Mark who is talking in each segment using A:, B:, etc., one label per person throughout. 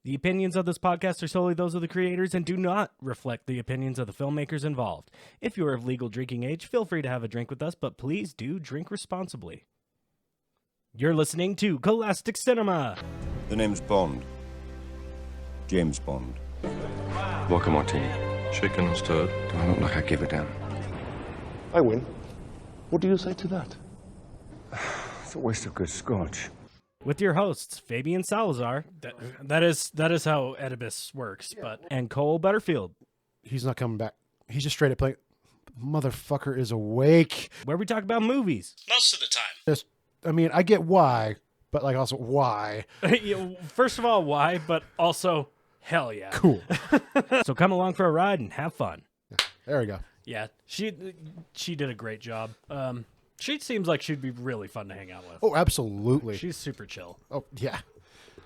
A: The opinions of this podcast are solely those of the creators and do not reflect the opinions of the filmmakers involved. If you are of legal drinking age, feel free to have a drink with us, but please do drink responsibly. You're listening to Cole-astic Cinema.
B: The name's Bond. James Bond.
C: Vodka martini. Shaken and stirred.
B: Do I look like I give a damn?
D: I win. What do you say to that?
B: It's a waste of good scotch.
A: With your hosts, Fabian Salazar. That is how Oedipus works, and Cole Butterfield.
E: He's not coming back. He's just straight up playing. Motherfucker is awake.
A: Where we talk about movies. Most of the time.
E: I get why, but like also why.
A: First of all, why, but also, hell yeah.
E: Cool.
A: So come along for a ride and have fun.
E: There we go.
A: Yeah, she did a great job. She seems like she'd be really fun to hang out with.
E: Oh, absolutely.
A: She's super chill.
E: Oh, yeah.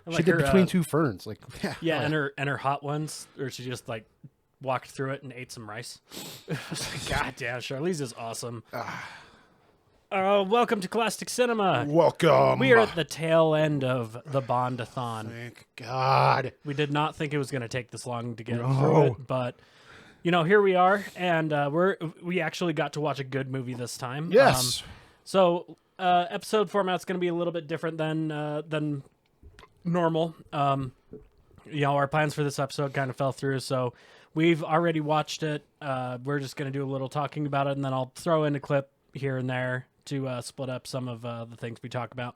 A: Like
E: she did
A: her,
E: Between Two Ferns. Like,
A: yeah, and her hot ones, or she just like walked through it and ate some rice. God damn, Charlize is awesome. Welcome to Cole-astic Cinema.
E: Welcome.
A: We are at the tail end of the Bond-a-thon.
E: Thank God.
A: We did not think it was going to take this long to get through it, but here we are, and we actually got to watch a good movie this time.
E: Yes.
A: So episode format's going to be a little bit different than normal. Our plans for this episode kind of fell through, so we've already watched it. We're just going to do a little talking about it, and then I'll throw in a clip here and there to split up some of the things we talk about.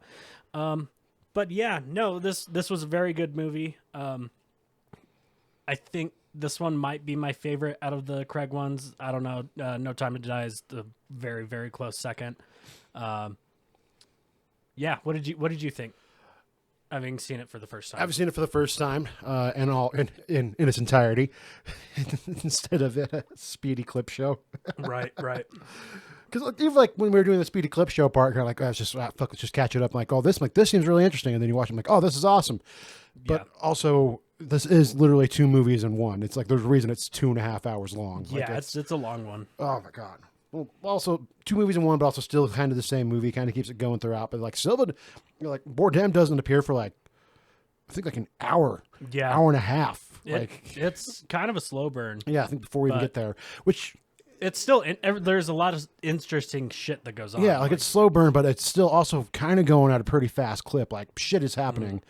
A: But yeah, no, this was a very good movie. I think this one might be my favorite out of the Craig ones. I don't know. No Time to Die is the very, very close second. Yeah. What did you think? Having seen it for the first time.
E: I've seen it for the first time, and all in its entirety, instead of a speedy clip show.
A: Right.
E: Because even like when we were doing the speedy clip show part, you're like, let's just catch it up. I'm like, oh, this seems really interesting, and then you watch it, I'm like, oh, this is awesome. But also, this is literally two movies in one. It's like there's a reason it's 2.5 hours long.
A: Yeah, it's a long one.
E: Oh my God. Well, also two movies in one, but also still kind of the same movie. Kind of keeps it going throughout. But like Silva, Bourdin doesn't appear for I think an hour, hour and a half.
A: It's kind of a slow burn.
E: Yeah, I think before we even get there, which.
A: It's still, there's a lot of interesting shit that goes on.
E: Yeah, it's slow burn, but it's still also kind of going at a pretty fast clip. Like, shit is happening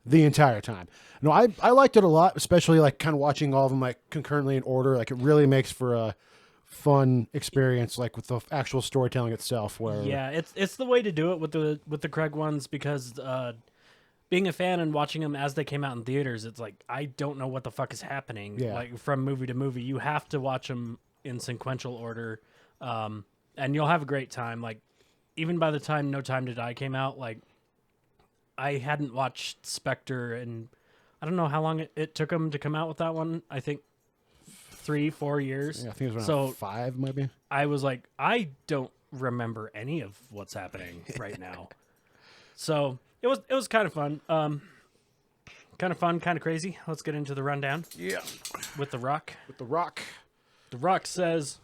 E: the entire time. No, I liked it a lot, especially, kind of watching all of them, concurrently in order. It really makes for a fun experience, with the actual storytelling itself. Where
A: yeah, it's the way to do it with the Craig ones, because being a fan and watching them as they came out in theaters, it's like, I don't know what the fuck is happening.
E: Yeah.
A: From movie to movie. You have to watch them in sequential order, and you'll have a great time. Even by the time No Time to Die came out, I hadn't watched Spectre, and I don't know how long it took them to come out with that one. I think 3-4 years.
E: Yeah, I think it was around 5 maybe.
A: I was like, I don't remember any of what's happening right now. So it was kind of fun. Kind of fun, kind of crazy. Let's get into the rundown.
E: Yeah.
A: With The Rock. The Rock says,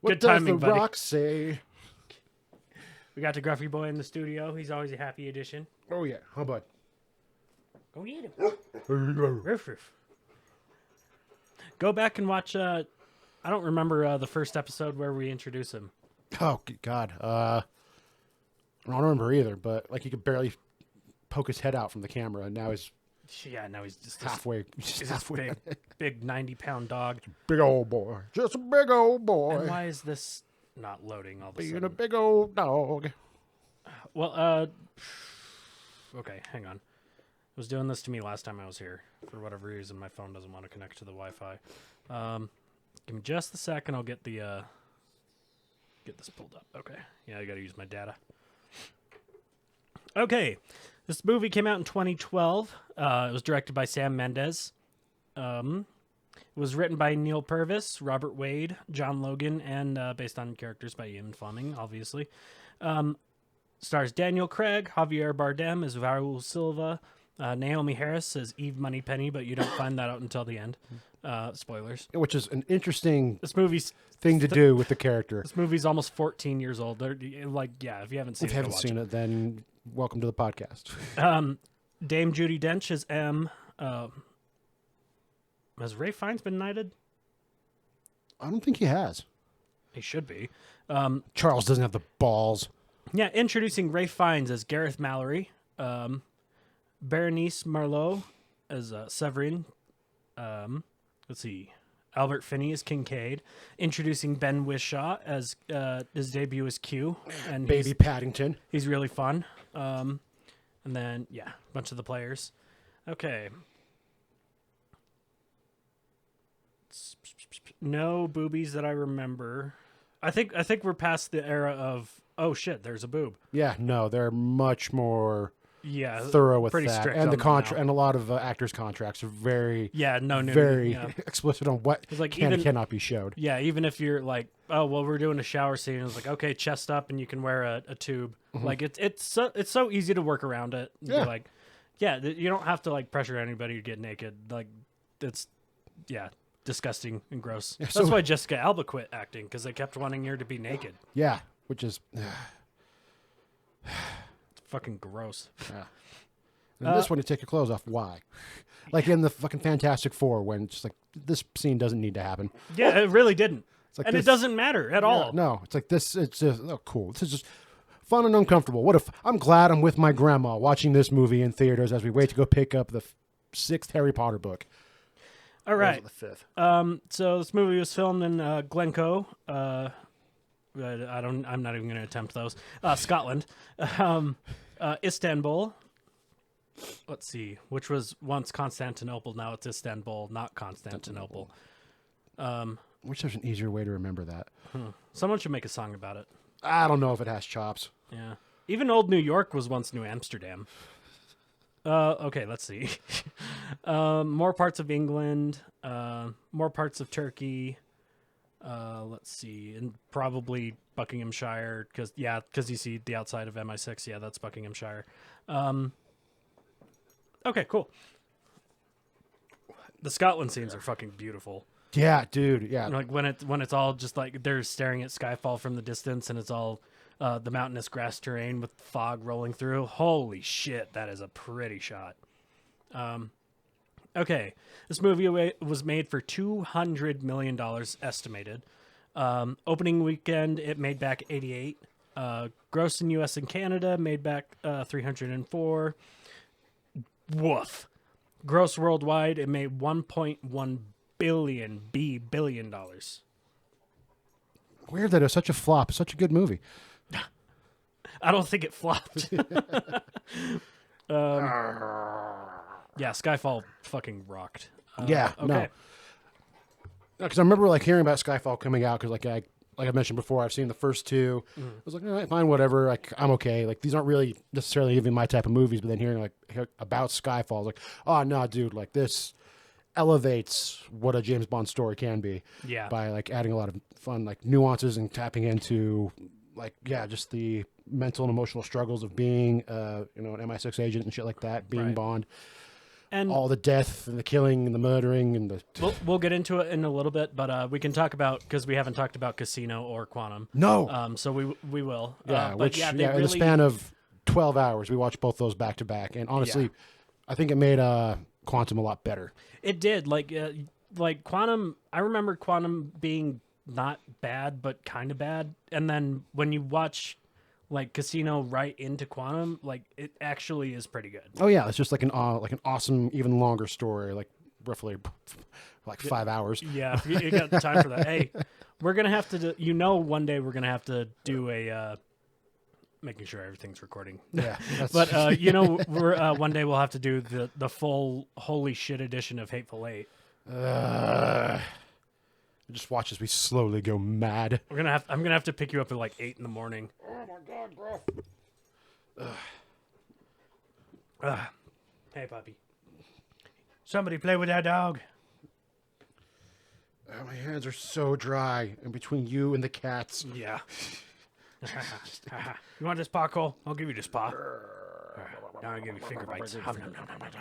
E: what
A: good
E: does
A: timing,
E: The
A: buddy.
E: Rock say?
A: We got the Gruffy Boy in the studio. He's always a happy addition.
E: Oh, yeah. How about?
A: Go get him. Roof, roof. Go back and watch, I don't remember the first episode where we introduce him.
E: Oh, God. I don't remember either, but, he could barely poke his head out from the camera, and now he's...
A: Yeah, now he's just
E: halfway.
A: He's this big 90-pound dog.
E: Big old boy. Just a big old boy.
A: And why is this not loading all of a sudden?
E: Being a big old dog.
A: Well, okay, hang on. It was doing this to me last time I was here. For whatever reason, my phone doesn't want to connect to the Wi-Fi. Give me just a second. I'll get the get this pulled up. Okay. Yeah, I got to use my data. Okay. This movie came out in 2012. It was directed by Sam Mendes. It was written by Neil Purvis, Robert Wade, John Logan, and based on characters by Ian Fleming, obviously. Stars Daniel Craig, Javier Bardem as Raul Silva, Naomi Harris as Eve Moneypenny, but you don't find that out until the end. Spoilers.
E: Which is an interesting
A: thing
E: to do with the character.
A: This movie's almost 14 years old. They're, if you haven't seen it,
E: then welcome to the podcast.
A: Dame Judi Dench is M. Has Ray Fiennes been knighted?
E: I don't think he has.
A: He should be.
E: Charles doesn't have the balls.
A: Yeah, introducing Ray Fiennes as Gareth Mallory. Berenice Marlowe as Severine. Let's see. Albert Finney as Kincaid. Introducing Ben Whishaw as his debut as Q. And
E: Baby Paddington.
A: he's really fun. And then, yeah, a bunch of the players. Okay. No boobies that I remember. I think we're past the era of, oh shit, there's a boob.
E: Yeah, no, they're much more
A: Yeah,
E: thorough with
A: pretty
E: that,
A: strict
E: and
A: on
E: the
A: that
E: contract,
A: now.
E: and a lot of actors' contracts are very,
A: Yeah, no nudity,
E: very
A: yeah.
E: explicit on what
A: It's like
E: can and
A: even-
E: cannot be showed.
A: Yeah, even if you're like, oh well, we're doing a shower scene, it's like, okay, chest up, and you can wear a tube. Like it's so easy to work around it. Be
E: Yeah.
A: like, yeah, you don't have to like pressure anybody to get naked. Like, it's disgusting and gross. That's
E: so-
A: why Jessica Alba quit acting, because they kept wanting her to be naked.
E: Yeah, which is
A: It's fucking gross.
E: and this one to take your clothes off. Why? Like in the fucking Fantastic Four, when it's just like this scene doesn't need to happen.
A: Yeah, it really didn't.
E: like
A: And
E: this-
A: it doesn't matter at all.
E: No, it's like this. It's just cool. This is just fun and uncomfortable. What if I'm glad I'm with my grandma watching this movie in theaters as we wait to go pick up the sixth Harry Potter book.
A: All right.
E: The fifth.
A: So this movie was filmed in Glencoe. I'm not even going to attempt those. Scotland. Istanbul. Let's see. Which was once Constantinople. Now it's Istanbul, not Constantinople.
E: Wish there's an easier way to remember that.
A: Someone should make a song about it.
E: I don't know if it has chops.
A: Yeah. Even old New York was once New Amsterdam. Okay, let's see. More parts of England, more parts of Turkey. Let's see, and probably Buckinghamshire, because you see the outside of MI6. Yeah, that's Buckinghamshire. Okay, cool. The Scotland scenes are fucking beautiful.
E: Yeah, dude. Yeah.
A: Like when it's all just like they're staring at Skyfall from the distance, and it's all the mountainous grass terrain with fog rolling through. Holy shit, that is a pretty shot. Okay, this movie was made for $200 million estimated. Opening weekend, it made back 88. Gross in U.S. and Canada, made back 304. Woof. Gross worldwide, it made $1.1 billion.
E: Weird that it was such a flop. Such a good movie.
A: I don't think it flopped. Yeah, Skyfall fucking rocked.
E: Yeah.
A: Okay.
E: No. Because I remember like hearing about Skyfall coming out because like I mentioned before, I've seen the first two. I was like, all right, fine, whatever. Like I'm okay. Like these aren't really necessarily even my type of movies. But then hearing like about Skyfall, I was like, oh no, dude, like this elevates what a James Bond story can be.
A: Yeah.
E: By like adding a lot of fun like nuances and tapping into like just the mental and emotional struggles of being an MI6 agent and shit like that, being
A: Right.
E: Bond.
A: And
E: All the death and the killing and the murdering and the
A: we'll get into it in a little bit, but we can talk about, because we haven't talked about Casino or Quantum.
E: no.
A: So we will.
E: Yeah,
A: But
E: which
A: they
E: in the
A: really-
E: span of 12 hours, we watched both those back to back, and honestly, I think it made Quantum a lot better.
A: It did. Like Quantum, I remember Quantum being not bad, but kind of bad. And then when you watch like Casino right into Quantum, like it actually is pretty good.
E: Oh yeah, it's just like an awesome, even longer story, like roughly like 5 hours.
A: Yeah, if you got time for that. Hey, we're gonna have to one day we're gonna have to do a making sure everything's recording.
E: Yeah, that's,
A: But we're one day we'll have to do the full holy shit edition of Hateful Eight.
E: just watch as we slowly go mad.
A: I'm gonna have to pick you up at like 8 in the morning.
E: Oh my god, bro!
A: Hey, puppy. Somebody play with that dog.
E: My hands are so dry, in between you and the cats.
A: Yeah. You want this paw, Cole? I'll give you this paw. Now I'll give you finger bites. Hum, nom, nom, nom, nom,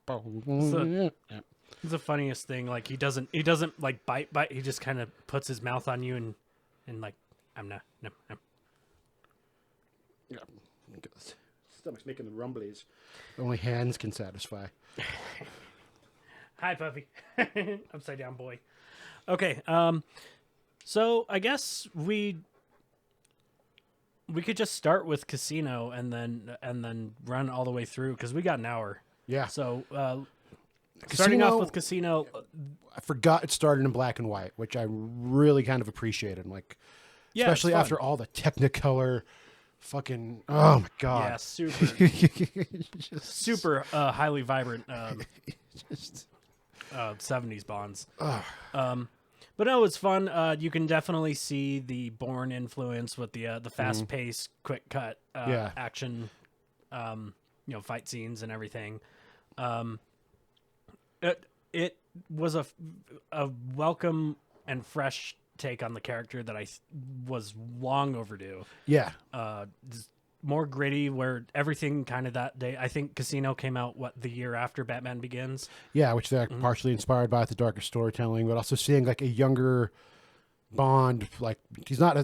A: nom. It's the funniest thing. Like he doesn't like bite. He just kind of puts his mouth on you and like I'm not. No.
E: Stomach's making the rumblies. Only hands can satisfy.
A: Hi, puppy. Upside down boy. Okay. So I guess we could just start with Casino and then run all the way through because we got an hour.
E: Yeah.
A: So starting off with Casino,
E: I forgot it started in black and white, which I really kind of appreciated. Like,
A: yeah,
E: especially
A: it's fun.
E: after all the Technicolor, fucking oh my god,
A: Yeah, super highly vibrant
E: just
A: 70s Bonds. But no, it's fun. You can definitely see the Bourne influence with the fast paced, quick cut action, fight scenes and everything. It was a welcome and fresh take on the character that was long overdue.
E: yeah,
A: Just more gritty, where everything kind of that day. I think Casino came out the year after Batman Begins.
E: yeah, which they're
A: Mm-hmm.
E: partially inspired by the darker storytelling, but also seeing like a younger Bond, like he's not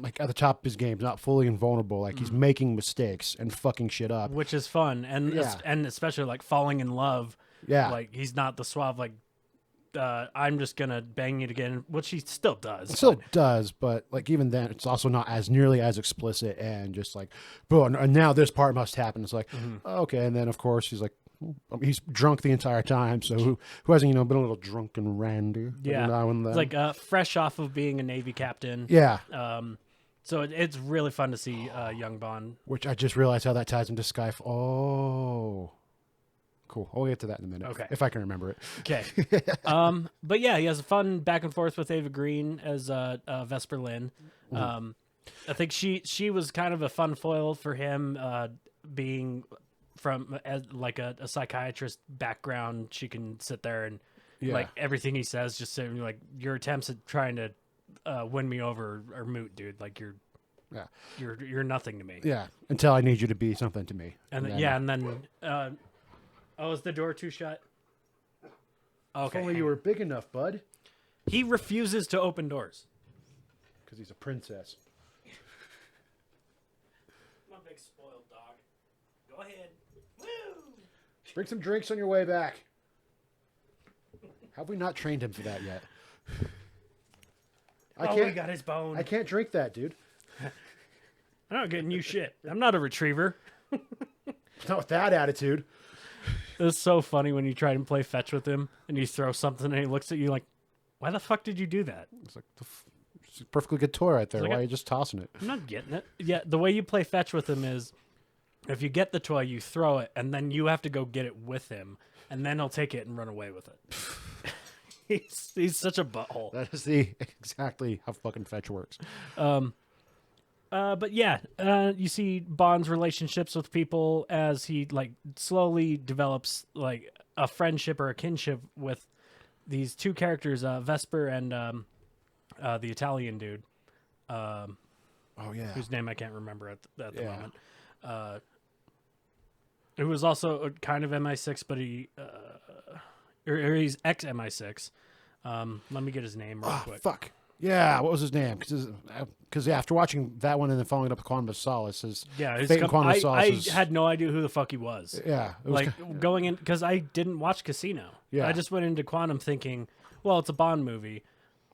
E: like at the top of his game, he's not fully invulnerable, like he's making mistakes and fucking shit up.
A: Which is fun, and
E: Yeah.
A: and especially like falling in love.
E: Yeah,
A: Like he's not the suave like I'm just gonna bang you again, which he still does.
E: it still does, but like even then, it's also not as nearly as explicit and just like, boom, and now this part must happen. It's like, okay, and then of course he's like, he's drunk the entire time, so who hasn't been a little drunk and randy?
A: Yeah,
E: now and then.
A: it's like fresh off of being a Navy captain.
E: Yeah,
A: So it's really fun to see young Bond.
E: which I just realized how that ties into Skyfall. Oh, cool. I'll get to that in a minute.
A: Okay.
E: If I can remember it.
A: Okay. But yeah, he has a fun back and forth with Ava Green as Vesper Lynn. I think she was kind of a fun foil for him, being from like a psychiatrist background. She can sit there and like everything he says, just saying like your attempts at trying to win me over are moot, dude. Like you're nothing to me.
E: Yeah, until I need you to be something to me.
A: And then is the door too shut? Okay.
E: If only you were big enough, bud.
A: He refuses to open doors.
E: Because he's a princess.
A: I'm a big spoiled dog. Go ahead. Woo!
E: Bring some drinks on your way back. Have we not trained him for that yet?
A: We got his bone.
E: I can't drink that, dude.
A: I'm not getting you shit. I'm not a retriever.
E: Not with that attitude.
A: It's so funny when you try and play fetch with him and you throw something and he looks at you like, why the fuck did you do that?
E: It's like it's a perfectly good toy right there.
A: It's like
E: Why are you just tossing it?
A: I'm not getting it. Yeah, the way you play fetch with him is if you get the toy, you throw it, and then you have to go get it with him, and then he'll take it and run away with it. He's such a butthole.
E: That is exactly how fucking fetch works.
A: But yeah, you see Bond's relationships with people as he like slowly develops like a friendship or a kinship with these two characters, Vesper and the Italian dude.
E: Oh yeah.
A: Whose name I can't remember at the moment. Who was also kind of MI6, but he's ex MI6. Let me get his name real quick.
E: Fuck. Yeah, what was his name? Because after watching that one and then following it up with Quantum of Solace, his
A: Yeah,
E: Fate and Quantum of Solace
A: I had no idea who the fuck he was.
E: Yeah, it was
A: Like going in because I didn't watch Casino.
E: Yeah.
A: I just went into Quantum thinking, well, it's a Bond movie,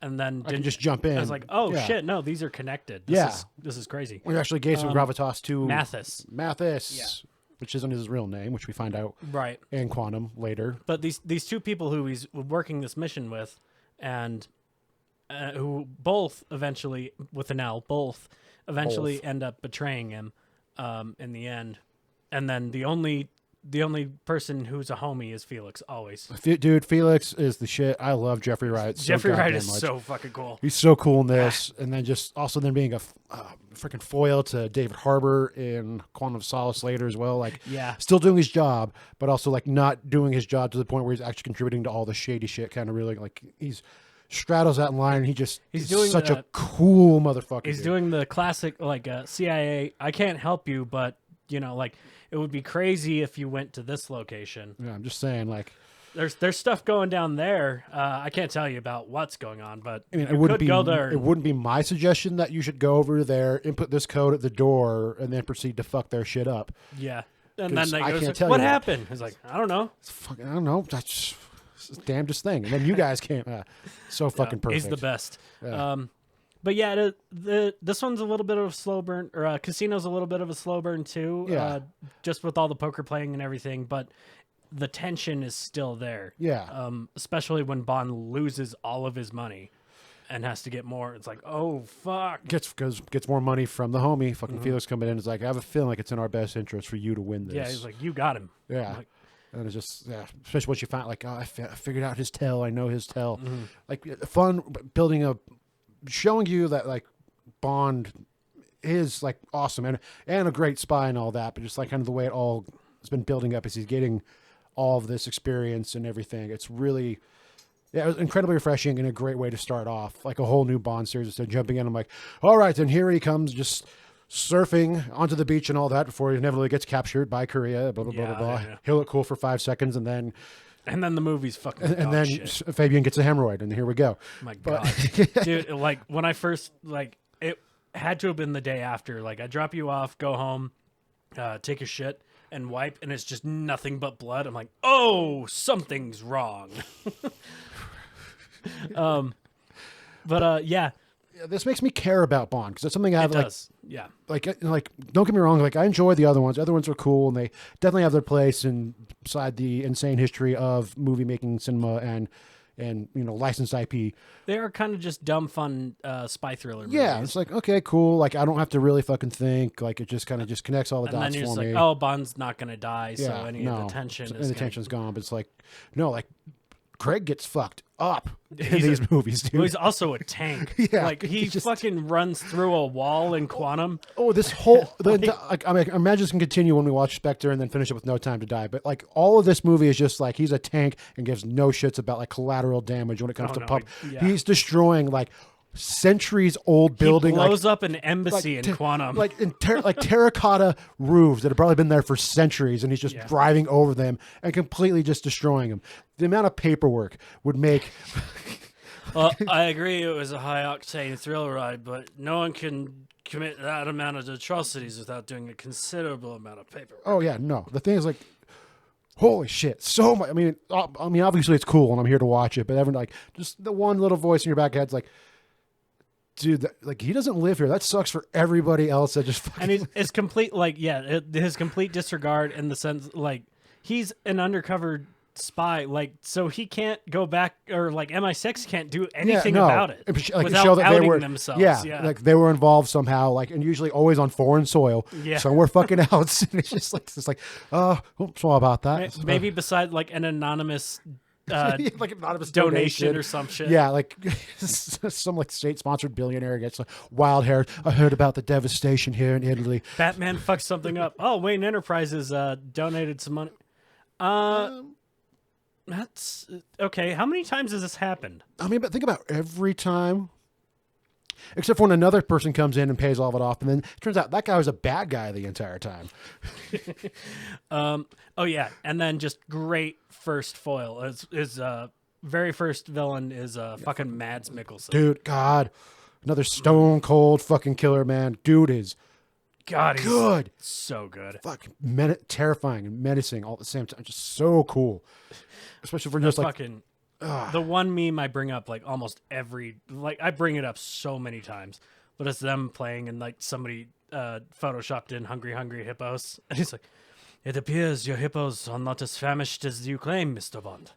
A: and then
E: I can just jump in.
A: I was like, oh
E: Yeah.
A: shit, no, these are connected. This is crazy.
E: We actually gave some gravitas to
A: Mathis.
E: which isn't his real name, which we find out
A: Right.
E: in Quantum later.
A: But these two people who he's working this mission with, and who both eventually, with an L, end up betraying him in the end. And then the only person who's a homie is Felix, always.
E: Dude, Felix is the shit. I love Jeffrey Wright.
A: Jeffrey Wright is
E: much.
A: so fucking cool.
E: He's so cool in this, and then just also then being a freaking foil to David Harbour in Quantum of Solace later as well. Like,
A: Yeah.
E: still doing his job, but also like not doing his job to the point where he's actually contributing to all the shady shit. Kind of really like he's straddles that line, and he's
A: doing
E: such a cool motherfucker.
A: He's
E: dude.
A: doing the classic like CIA. I can't help you, but like it would be crazy if you went to this location.
E: Yeah, I'm just saying, like,
A: there's stuff going down there. I can't tell you about what's going on, but
E: I mean,
A: you could go there.
E: It wouldn't be my suggestion that you should go over there, input this code at the door, and then proceed to fuck their shit up.
A: Yeah. And then they
E: I
A: go,
E: can't tell
A: what
E: you that.
A: happened? He's like, I don't know.
E: I don't know. That's the damnedest thing. And then you guys came. So fucking perfect.
A: He's the best.
E: Yeah.
A: But yeah, this one's a little bit of a slow burn, or Casino's a little bit of a slow burn too.
E: Yeah.
A: Just with all the poker playing and everything, but the tension is still there.
E: Yeah.
A: Especially when Bond loses all of his money and has to get more. It's like, oh fuck.
E: Gets more money from the homie. Fucking Felix coming in. Is like, I have a feeling like it's in our best interest for you to win this.
A: Yeah, he's like, you got him.
E: Yeah.
A: Like,
E: and it's just, especially once you find like, oh, I figured out his tell. I know his tell. Like fun building showing you that like Bond is like awesome and a great spy and all that, but just like kind of the way it all has been building up as he's getting all of this experience and everything. It's really, it was incredibly refreshing and a great way to start off like a whole new Bond series. Instead of jumping in, I'm like, all right, then here he comes, just surfing onto the beach and all that before he inevitably gets captured by Korea. Blah blah blah blah blah.
A: Yeah.
E: He'll look cool for 5 seconds and then
A: the movie's fucking
E: and
A: dog
E: then
A: shit.
E: Fabian gets a hemorrhoid and here we go.
A: My God, dude! Like when I first it had to have been the day after. Like I drop you off, go home, take a shit, and wipe, and it's just nothing but blood. I'm like, oh, something's wrong. Yeah,
E: This makes me care about Bond because it's something I have
A: it
E: like.
A: does. Yeah,
E: Like don't get me wrong, like I enjoy the other ones. The other ones are cool and they definitely have their place inside the insane history of movie making cinema and licensed IP.
A: they are kind of just dumb fun spy thriller movies.
E: Yeah, it's like okay, cool. Like I don't have to really fucking think. Like it just kind of just connects all the
A: and
E: dots
A: then you're
E: for
A: just
E: me.
A: like, oh, Bond's not gonna die, so
E: yeah,
A: any of the tension is
E: and the
A: gonna-
E: tension's gone. But it's like no, like Craig gets fucked up in
A: He's
E: these movies, dude.
A: Well, he's also a tank.
E: Yeah,
A: like he
E: he just-
A: fucking runs through a wall in Quantum.
E: Oh, this whole I imagine this can continue when we watch Spectre and then finish it with No Time to Die. But like all of this movie is just like he's a tank and gives no shits about like collateral damage when it comes
A: Oh,
E: to
A: no,
E: pump.
A: yeah.
E: He's destroying like centuries old building.
A: He
E: Like,
A: blows up an embassy in
E: te-
A: Quantum.
E: like like terracotta roofs that have probably been there for centuries, and he's just driving over them and completely just destroying them. The amount of paperwork would make.
A: Well, I agree it was a high octane thrill ride, but no one can commit that amount of atrocities without doing a considerable amount of paperwork.
E: Oh yeah, no. The thing is like, holy shit, so much. I mean, obviously it's cool, and I'm here to watch it. But everyone like just the one little voice in your back head's like, dude, like he doesn't live here. That sucks for everybody else. That just fucking.
A: And it's complete, like, his complete disregard in the sense, like, he's an undercover spy, like, so he can't go back, or like MI6 can't do anything about it
E: Like,
A: without
E: show that
A: outing
E: they were,
A: themselves.
E: Yeah, like they were involved somehow, like, and usually always on foreign soil.
A: Yeah.
E: somewhere fucking else. And it's just like, oops, all about that.
A: Maybe beside like an anonymous
E: like anonymous
A: donation or some shit.
E: Yeah, like some like state-sponsored billionaire gets like wild hair. I heard about the devastation here in Italy.
A: Batman fucks something up. Oh, Wayne Enterprises donated some money. That's okay. How many times has this happened?
E: I mean, but think about every time, except for when another person comes in and pays all of it off, and then it turns out that guy was a bad guy the entire time.
A: Oh yeah, and then just great first foil. His very first villain is fucking Mads Mikkelsen.
E: Dude, God, another stone cold fucking killer, man. Dude is
A: God, he's
E: good.
A: so good.
E: Fucking terrifying and menacing all at the same time. Just so cool, especially for just like
A: Fucking the one meme I bring up like almost every, like I bring it up so many times, but it's them playing and like somebody photoshopped in Hungry Hungry Hippos, and he's like, "It appears your hippos are not as famished as you claim, Mr. Bond."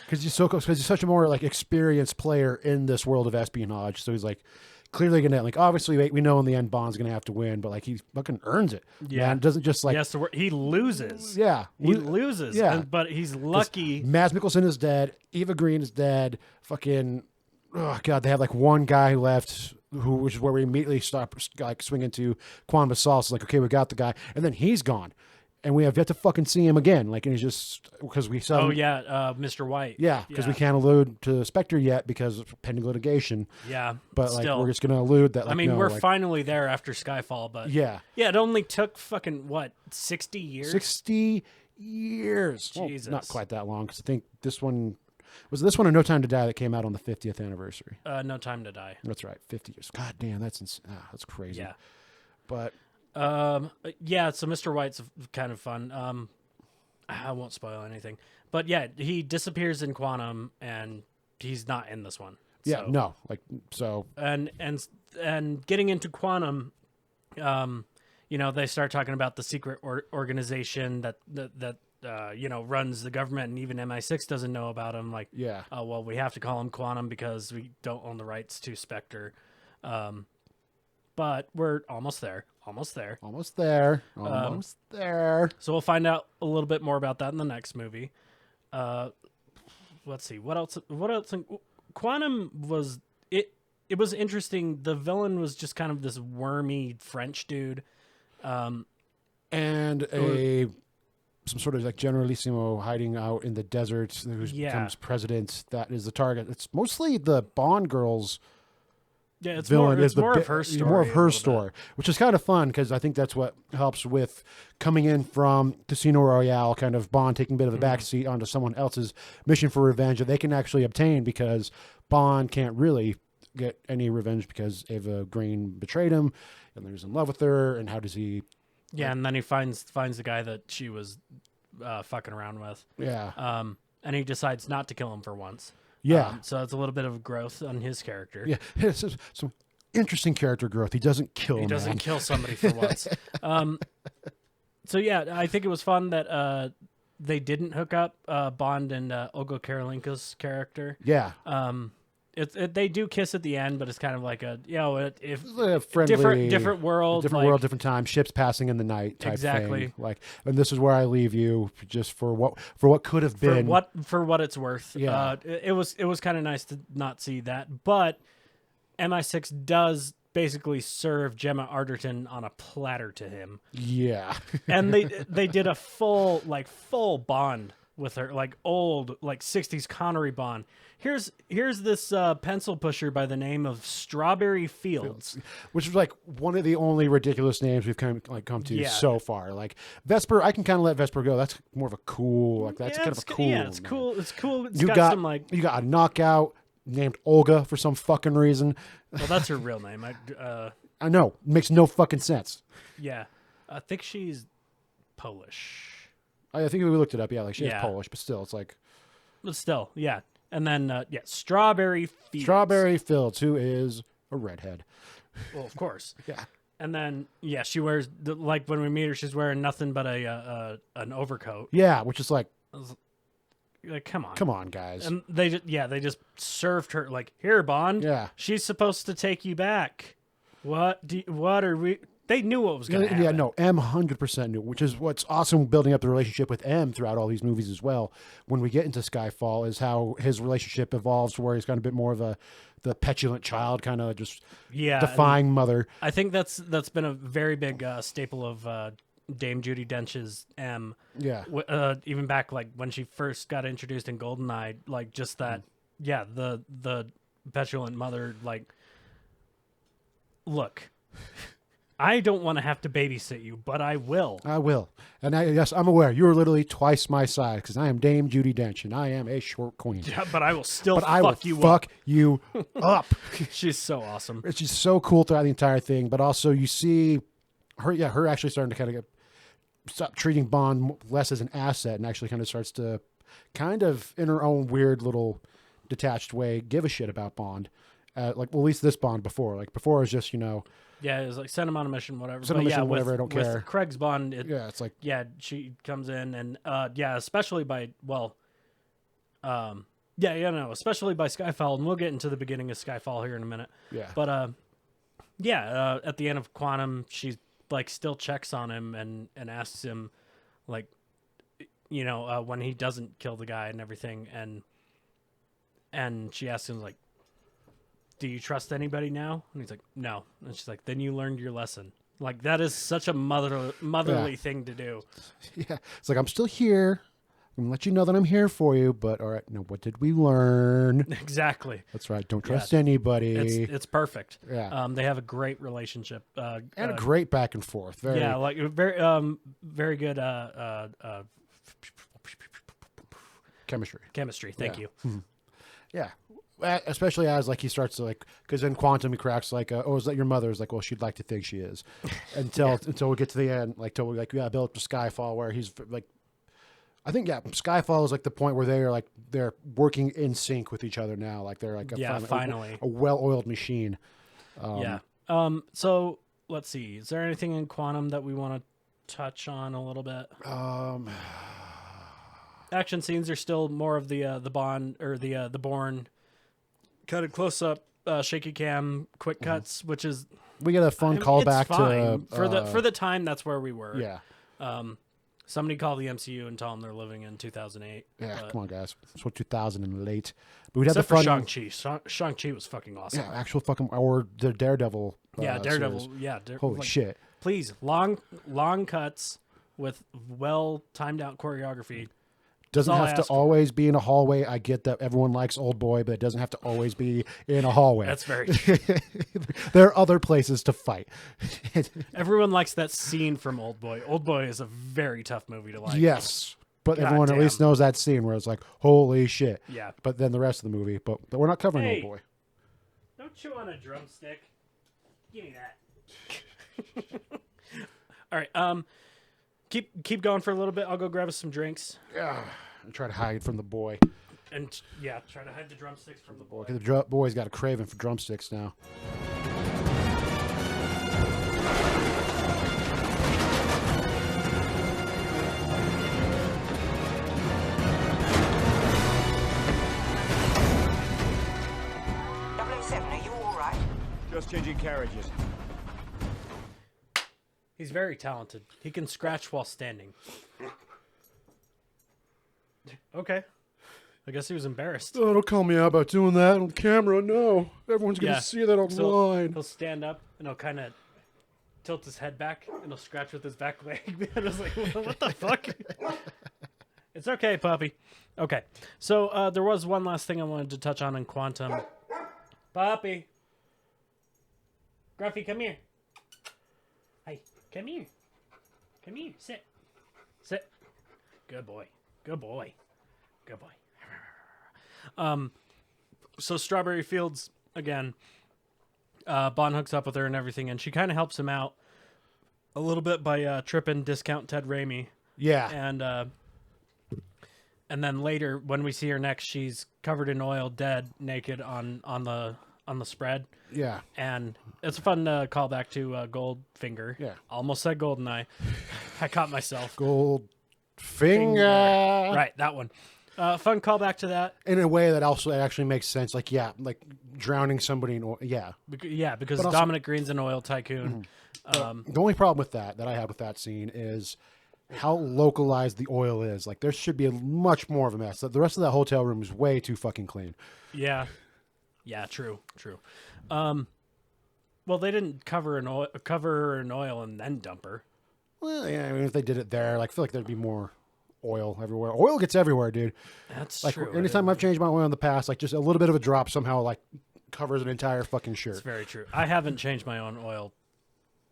E: because he's such a more like experienced player in this world of espionage. So he's like clearly gonna like obviously we know in the end Bond's gonna have to win, but like he fucking earns it.
A: Yeah,
E: man. Doesn't just like
A: yes, he loses.
E: yeah
A: He loses.
E: Yeah.
A: But he's lucky.
E: Mads Mikkelsen is dead. Eva Green is dead. Fucking oh god, they have like one guy who left. Which is where we immediately stop like swing into Quantum of Solace. Like, okay, we got the guy, and then he's gone, and we have yet to fucking see him again. Like, and he's just because we saw.
A: Oh yeah, Mr. White.
E: Yeah, because we can't allude to Spectre yet because of pending litigation.
A: Yeah,
E: But like
A: still.
E: we're just gonna allude that. Like,
A: I mean,
E: no,
A: we're
E: like,
A: finally there after Skyfall, but
E: Yeah,
A: it only took fucking what 60 years.
E: 60 years. Well,
A: Jesus.
E: not quite that long, because I think this one was this one or No Time to Die that came out on the 50th anniversary.
A: No Time to Die.
E: That's right, 50 years. God damn, that's crazy.
A: Yeah.
E: But
A: yeah. So Mr. White's kind of fun. I won't spoil anything, but yeah, he disappears in Quantum, and he's not in this one.
E: yeah,
A: So-
E: no, like so.
A: and getting into Quantum, you know, they start talking about the secret organization that you know, runs the government, and even MI6 doesn't know about him. Like,
E: Yeah.
A: well, we have to call him Quantum because we don't own the rights to Spectre. But we're almost there.
E: Almost there. Almost there.
A: So we'll find out a little bit more about that in the next movie. Let's see what else. Quantum was it. It was interesting. The villain was just kind of this wormy French dude.
E: And some sort of like Generalissimo hiding out in the desert who becomes president. That is the target. It's mostly the Bond girls.
A: Yeah, it's
E: villain
A: more.
E: is
A: It's
E: the
A: more
E: bi-
A: of her story.
E: More of
A: a
E: her
A: little
E: story,
A: bit.
E: which is kind of fun because I think that's what helps with coming in from Casino Royale, kind of Bond taking a bit of a backseat onto someone else's mission for revenge that they can actually obtain because Bond can't really get any revenge because Ava Green betrayed him and he's in love with her. And how does he?
A: Yeah, and then he finds the guy that she was fucking around with.
E: Yeah.
A: And he decides not to kill him for once.
E: Yeah.
A: So it's a little bit of growth on his character.
E: Yeah. It's just some interesting character growth. He doesn't kill
A: He
E: him.
A: doesn't kill somebody for once. So yeah, I think it was fun that they didn't hook up Bond and Olga Kurylenko's character.
E: Yeah.
A: They do kiss at the end, but it's kind of like if
E: A friendly,
A: different world,
E: different
A: like-
E: world, different time, ships passing in the night type
A: Exactly.
E: thing. Like, and this is where I leave you, just for what could have been.
A: for what it's worth.
E: Yeah.
A: It was kind of nice to not see that, but MI6 does basically serve Gemma Arterton on a platter to him,
E: Yeah.
A: and they did a full Bond with her, like old 60s Connery Bond. Here's this pencil pusher by the name of Strawberry Fields.
E: Which is like one of the only ridiculous names we've come to
A: Yeah.
E: so far. Like Vesper, I can kind of let Vesper go. That's more of a cool, like that's
A: Yeah,
E: kind of a
A: it's-
E: cool.
A: Yeah, it's
E: name.
A: cool. It's cool. It's
E: You
A: got some like.
E: you got a knockout named Olga for some fucking reason.
A: Well, that's her real name.
E: I know, makes no fucking sense.
A: Yeah, I think she's Polish.
E: I think we looked it up. Yeah, like she is
A: Yeah.
E: Polish, but still, it's like
A: But still, yeah. And then Strawberry Fields.
E: Strawberry Fields, who is a redhead.
A: Well, of course.
E: Yeah.
A: And then she wears like when we meet her, she's wearing nothing but an overcoat.
E: Yeah, which is like,
A: Like, come on,
E: guys.
A: And they just served her like, here, Bond.
E: Yeah.
A: She's supposed to take you back. What are we? They knew what was going to happen.
E: Yeah, no, M 100% knew, which is what's awesome building up the relationship with M throughout all these movies as well. When we get into Skyfall, is how his relationship evolves, where he's kind of a bit more of the petulant child, kind of just defying mother.
A: I think that's been a very big staple of Dame Judi Dench's M.
E: Yeah.
A: Even back like when she first got introduced in Goldeneye, like just that, the petulant mother. Like, look, I don't want to have to babysit you, but I will.
E: I will. And yes, I'm aware. You're literally twice my size because I am Dame Judi Dench and I am a short queen.
A: Yeah, but I will still
E: But I will
A: fuck you
E: fuck
A: up.
E: you up.
A: She's so awesome.
E: It's just so cool throughout the entire thing. But also you see her actually starting to kind of stop treating Bond less as an asset and actually kind of starts to kind of in her own weird little detached way give a shit about Bond. Like, well, at least this Bond before. Like before it was just,
A: Yeah, it was like send him on a mission, whatever.
E: Send him on a mission, whatever, I don't
A: with
E: care.
A: Craig's Bond,
E: it's like,
A: she comes in and especially by especially by Skyfall, and we'll get into the beginning of Skyfall here in a minute.
E: yeah.
A: But at the end of Quantum, she like still checks on him and asks him like, when he doesn't kill the guy and everything, and she asks him like, do you trust anybody now? And he's like, no. And she's like, then you learned your lesson. Like, that is such a motherly thing to do.
E: Yeah. It's like, I'm still here. I'm going to let you know that I'm here for you. But all right, now what did we learn?
A: Exactly.
E: That's right. Don't trust anybody.
A: It's perfect.
E: Yeah.
A: They have a great relationship.
E: And a great back and forth. Very,
A: very good Chemistry. Thank you.
E: Yeah. Especially as like he starts to like, because in Quantum he cracks like, oh, is that your mother? Is like, well, she'd like to think she is, until we get to the end, like till we like build up to Skyfall where he's like, I think Skyfall is like the point where they're working in sync with each other now, like they're like
A: finally
E: a well-oiled machine.
A: So let's see, is there anything in Quantum that we want to touch on a little bit? Action scenes are still more of the Bond or the Bourne kind of close up, shaky cam, quick cuts, which is
E: We get a fun callback to
A: for the time. That's where we were.
E: Yeah.
A: Somebody call the MCU and tell them they're living in 2008.
E: Yeah, come on, guys. It's what 2000 and late. But we'd have
A: Except
E: the fun.
A: for Shang-Chi. Shang-Chi was fucking awesome.
E: Yeah, actual fucking or the Daredevil.
A: Daredevil.
E: Series.
A: Yeah,
E: Holy shit.
A: Please, long cuts with well timed out choreography.
E: Doesn't have to always be in a hallway. I get that everyone likes Old Boy, but it doesn't have to always be in a hallway.
A: That's very true.
E: There are other places to fight.
A: Everyone likes that scene from Old Boy. Old Boy is a very tough movie to like.
E: Yes, but
A: God
E: everyone
A: damn.
E: at least knows that scene where it's like, holy shit.
A: Yeah.
E: But then the rest of the movie, but we're not covering
A: Hey.
E: Old Boy.
A: Don't chew on a drumstick. Give me that. All right. Keep going for a little bit. I'll go grab us some drinks.
E: Yeah, and try to hide from the boy.
A: And try to hide the drumsticks from the boy.
E: The boy's got a craving for drumsticks now.
F: Are you all right?
B: Just changing carriages.
A: He's very talented. He can scratch while standing. Okay. I guess he was embarrassed.
E: Oh, don't call me out about doing that on camera. No, everyone's gonna
A: Yeah.
E: see that
A: So
E: online.
A: he'll stand up and he'll kind of tilt his head back and he'll scratch with his back leg. And I was like, what the fuck? It's okay, puppy. Okay. So there was one last thing I wanted to touch on in Quantum. Puppy. Gruffy, come here. Hey, come here. Come here. Sit. Sit. Good boy. Good boy. Good boy. So Strawberry Fields, again, Bond hooks up with her and everything, and she kind of helps him out a little bit by tripping Discount Ted Raimi.
E: Yeah,
A: And then later, when we see her next, she's covered in oil, dead, naked on the spread.
E: yeah.
A: And it's a fun callback to Goldfinger.
E: Yeah.
A: Almost said Goldeneye. I caught myself.
E: Gold finger.
A: Right, that one. Fun callback to that.
E: In a way that also actually makes sense. Like, like drowning somebody in oil. Yeah.
A: Because
E: But also-
A: Dominic Green's an oil tycoon.
E: The only problem with that I had with that scene is how localized the oil is. Like, there should be much more of a mess. The rest of that hotel room is way too fucking clean.
A: Yeah. Yeah, true. Well, they didn't cover her in oil and then dump her.
E: Well, yeah, I mean, if they did it there, like, I feel like there'd be more oil everywhere. Oil gets everywhere, dude.
A: That's
E: Like,
A: true.
E: anytime I've changed my oil in the past, like, just a little bit of a drop somehow, like, covers an entire fucking shirt.
A: It's very true. I haven't changed my own oil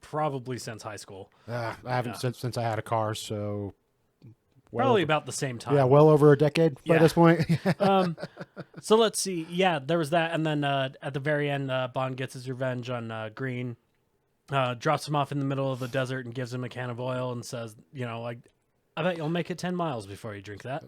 A: probably since high school.
E: I haven't since I had a car, so...
A: Probably about the same time.
E: Yeah, well over a decade by
A: Yeah.
E: this point.
A: So let's see. Yeah, there was that. And then at the very end, Bond gets his revenge on Green, drops him off in the middle of the desert and gives him a can of oil and says, like, I bet you'll make it 10 miles before you drink that.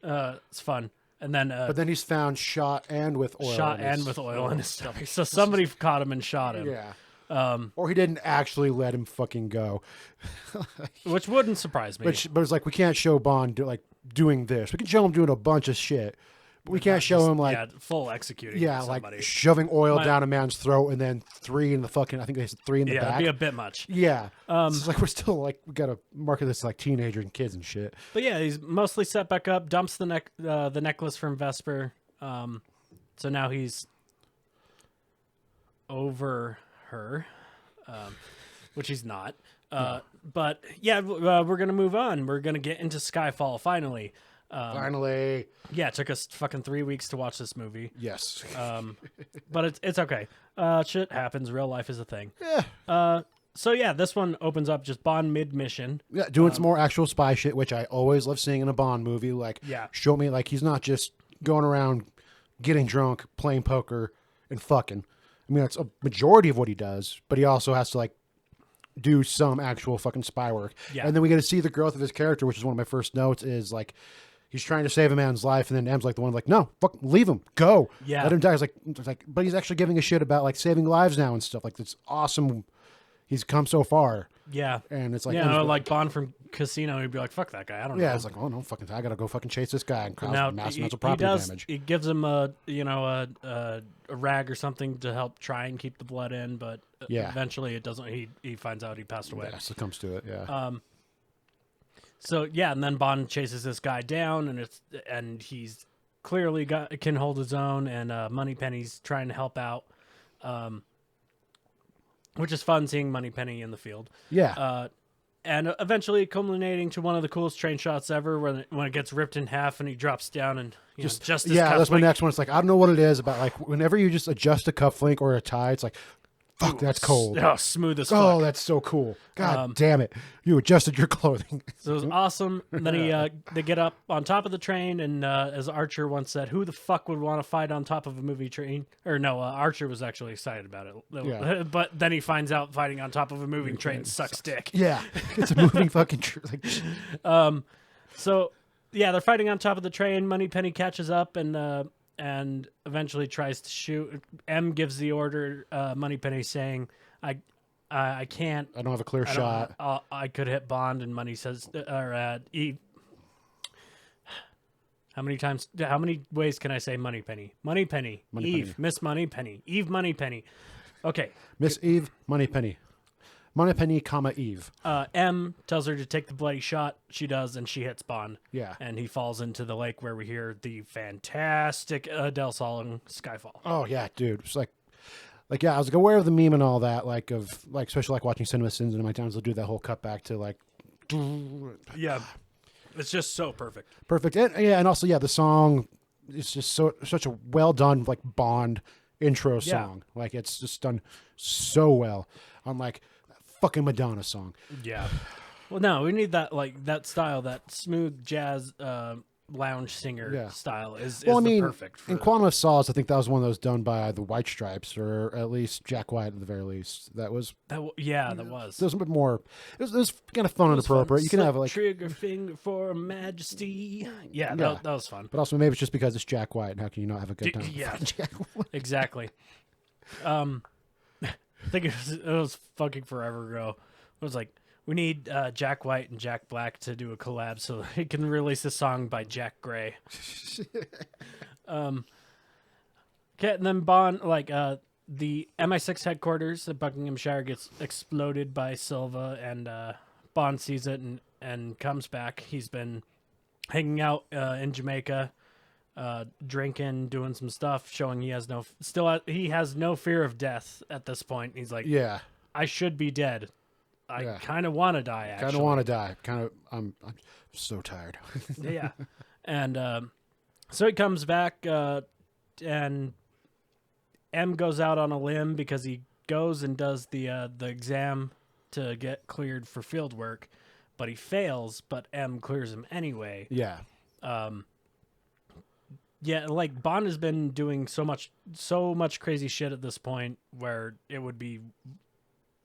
A: It's fun. And then
E: But then he's found shot and with oil.
A: in his stomach. So somebody caught him and shot him.
E: Yeah. Or he didn't actually let him fucking go.
A: Which wouldn't surprise me.
E: But it's like, we can't show Bond doing this. We can show him doing a bunch of shit. But we can't show him
A: full executing.
E: like
A: somebody.
E: shoving oil down a man's throat and then 3 in the fucking, I think they said 3 in the
A: Yeah, it'd
E: back.
A: be a bit much.
E: Yeah. It's like, we're still like, we got to market this like teenager and kids and shit.
A: But yeah, he's mostly set back up, dumps the necklace from Vesper. So now he's over her, which he's not. But yeah, we're going to move on. We're going to get into Skyfall finally.
E: Finally.
A: Yeah, it took us fucking 3 weeks to watch this movie.
E: Yes.
A: But it's okay. Shit happens. Real life is a thing.
E: Yeah.
A: So yeah, this one opens up just Bond mid-mission.
E: Yeah, doing some more actual spy shit, which I always love seeing in a Bond movie. Like,
A: Yeah.
E: show me, like, he's not just going around getting drunk, playing poker, and fucking. I mean, that's a majority of what he does, but he also has to, like, do some actual fucking spy work.
A: Yeah.
E: And then we get to see the growth of his character, which is one of my first notes, is, like, he's trying to save a man's life, and then M's like the one like, no, fuck, leave him, go.
A: Yeah.
E: Let him die. It's like, but he's actually giving a shit about, like, saving lives now and stuff. Like, it's awesome. He's come so far.
A: Yeah.
E: And it's like,
A: Yeah, like Bond from Casino, he'd be like, fuck that guy. I don't know.
E: yeah, it's like, oh no, fucking, I gotta go fucking chase this guy and cause
A: Now,
E: massive
A: he,
E: amounts of
A: he
E: property
A: does.
E: damage.
A: He gives him a rag or something to help try and keep the blood in, but
E: Yeah.
A: eventually it doesn't. He finds out he passed away.
E: Yeah, succumbs to it. Yeah,
A: So yeah, and then Bond chases this guy down, and he's clearly can hold his own, and Moneypenny's trying to help out, which is fun seeing Moneypenny in the field.
E: yeah,
A: And eventually culminating to one of the coolest train shots ever, when it gets ripped in half and he drops down and just as
E: yeah. That's my
A: cufflink-
E: next one. It's like, I don't know what it is about, like, whenever you just adjust a cufflink or a tie, it's like, fuck, that's cold.
A: Oh, smooth as
E: Oh,
A: fuck.
E: that's so cool. God damn it, you adjusted your clothing.
A: So it was awesome. And then they get up on top of the train, and as Archer once said, "Who the fuck would want to fight on top of a movie train?" Or no, Archer was actually excied about it.
E: Yeah.
A: But then he finds out fighting on top of a moving train sucks dick.
E: Yeah, it's a moving fucking like,
A: So yeah, they're fighting on top of the train. Moneypenny catches up and eventually tries to shoot. M gives the order. Moneypenny saying, I can't.
E: I don't have a clear
A: I don't-
E: shot.
A: I could hit Bond, and Money says, or Eve. How many ways can I say Moneypenny? Moneypenny. Eve. Miss Moneypenny. Eve Moneypenny. Okay.
E: Miss Eve, Moneypenny, Moneypenny, comma Eve.
A: M tells her to take the bloody shot. She does, and she hits Bond.
E: Yeah.
A: And he falls into the lake where we hear the fantastic Adele song, Skyfall.
E: Oh yeah, dude. It's like yeah, I was like aware of the meme and all that, like especially like watching Cinema Sins and my times they'll do that whole cutback to like
A: Yeah. It's just so perfect.
E: perfect. And yeah, and also yeah, the song is just such a well done like Bond intro song. Like it's just done so well. Unlike that fucking Madonna song.
A: Yeah. Well, no, we need that style, that smooth jazz lounge singer style is
E: Well, I mean,
A: perfect.
E: in Quantum of Solace, I think that was one of those done by the White Stripes, or at least Jack White at the very least. That was
A: that was.
E: a bit more. It was kind of fun and appropriate. You can have like,
A: trigger finger for majesty. Yeah, that was fun.
E: but also maybe it's just because it's Jack White. And how can you not have a good time?
A: Yeah.
E: Jack White?
A: Exactly. I think it was fucking forever ago. It was like, we need Jack White and Jack Black to do a collab so they can release a song by Jack Gray. Okay, and then Bond, the MI6 headquarters at Buckinghamshire gets exploded by Silva, and Bond sees it and comes back. He's been hanging out in Jamaica, drinking, doing some stuff, showing he has no fear of death at this point. He's like,
E: Yeah,
A: I should be dead. I kind of want to die, actually.
E: kind of want to die. Kind of. I'm so tired.
A: Yeah. And so he comes back, and M goes out on a limb because he goes and does the exam to get cleared for field work, but he fails, but M clears him anyway.
E: Yeah.
A: Yeah, like Bond has been doing so much crazy shit at this point where it would be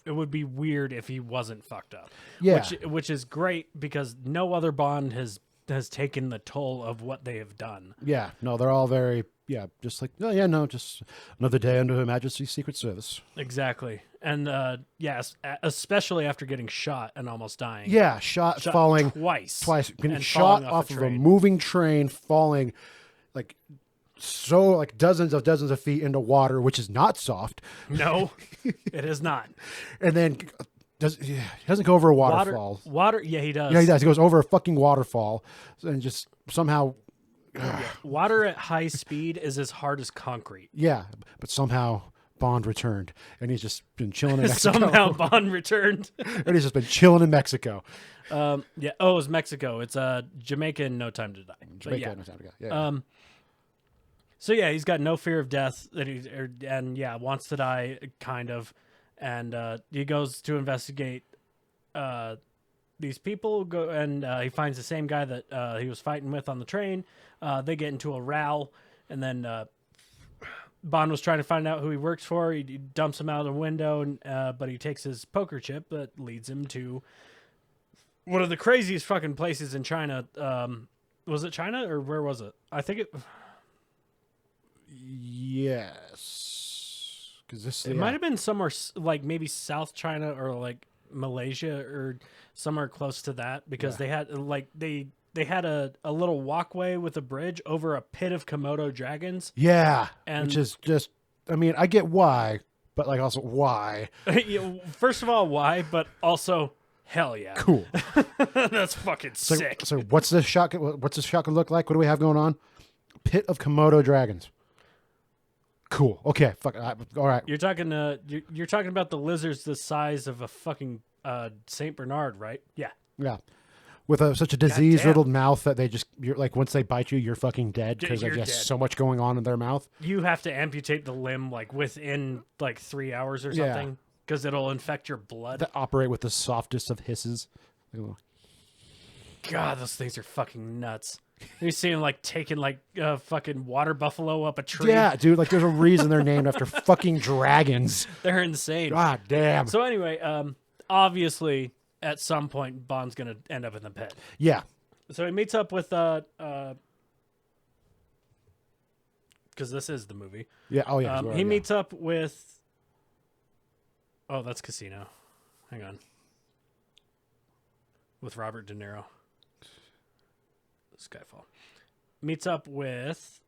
A: weird if he wasn't fucked up.
E: Yeah.
A: Which is great because no other Bond has taken the toll of what they have done.
E: Yeah. No, they're all very just like just another day under Her Majesty's Secret Service.
A: Exactly. And yes, especially after getting shot and almost dying.
E: Yeah, shot falling
A: twice.
E: Getting
A: and
E: shot
A: falling
E: off
A: a
E: of a
A: train.
E: moving train, falling dozens of feet into water, which is not soft.
A: No, it is not.
E: And then he doesn't go over a waterfall.
A: Water. Yeah, he does.
E: Yeah, he does. He goes over a fucking waterfall and just somehow.
A: Water at high speed is as hard as concrete.
E: Yeah, but somehow Bond returned, and he's just been chilling in Mexico.
A: Somehow Bond returned.
E: And he's just been chilling in Mexico.
A: Yeah. Oh, it's Mexico. It's Jamaica in No Time to Die. But
E: Jamaica,
A: yeah.
E: no time to go. Yeah.
A: So yeah, he's got no fear of death, wants to die, kind of, and he goes to investigate these people. He finds the same guy that he was fighting with on the train. They get into a row, and then Bond was trying to find out who he works for. He dumps him out of the window, but he takes his poker chip that leads him to one of the craziest fucking places in China. Was it China or where was it? I think it.
E: Yes, because
A: It might have been somewhere like maybe South China or like Malaysia or somewhere close to that, because they had they had a little walkway with a bridge over a pit of Komodo dragons.
E: Yeah,
A: And
E: which is just, I mean, I get why, but like also why.
A: First of all, why, but also hell yeah,
E: Cool.
A: that's fucking sick.
E: So what's this shotgun? What's this shotgun look like? What do we have going on? Pit of Komodo dragons. Cool. Okay. Fuck. All right.
A: You're talking you're talking about the lizards the size of a fucking Saint Bernard, right? Yeah.
E: Yeah. With such a disease-riddled mouth that you're like, once they bite you, you're fucking dead because there's just so much going on in their mouth.
A: You have to amputate the limb like within like 3 hours or something, because it'll infect your blood.
E: That operate with the softest of hisses.
A: God, those things are fucking nuts. You see them like taking like a fucking water buffalo up a tree.
E: Yeah, dude. Like, there's a reason they're named after fucking dragons.
A: They're insane.
E: God damn.
A: So anyway, obviously, at some point, Bond's gonna end up in the pit.
E: Yeah.
A: So he meets up with because this is the movie.
E: Yeah. Oh yeah.
A: He meets up with. Oh, that's Casino. Hang on. With Robert De Niro. Skyfall. Meets up with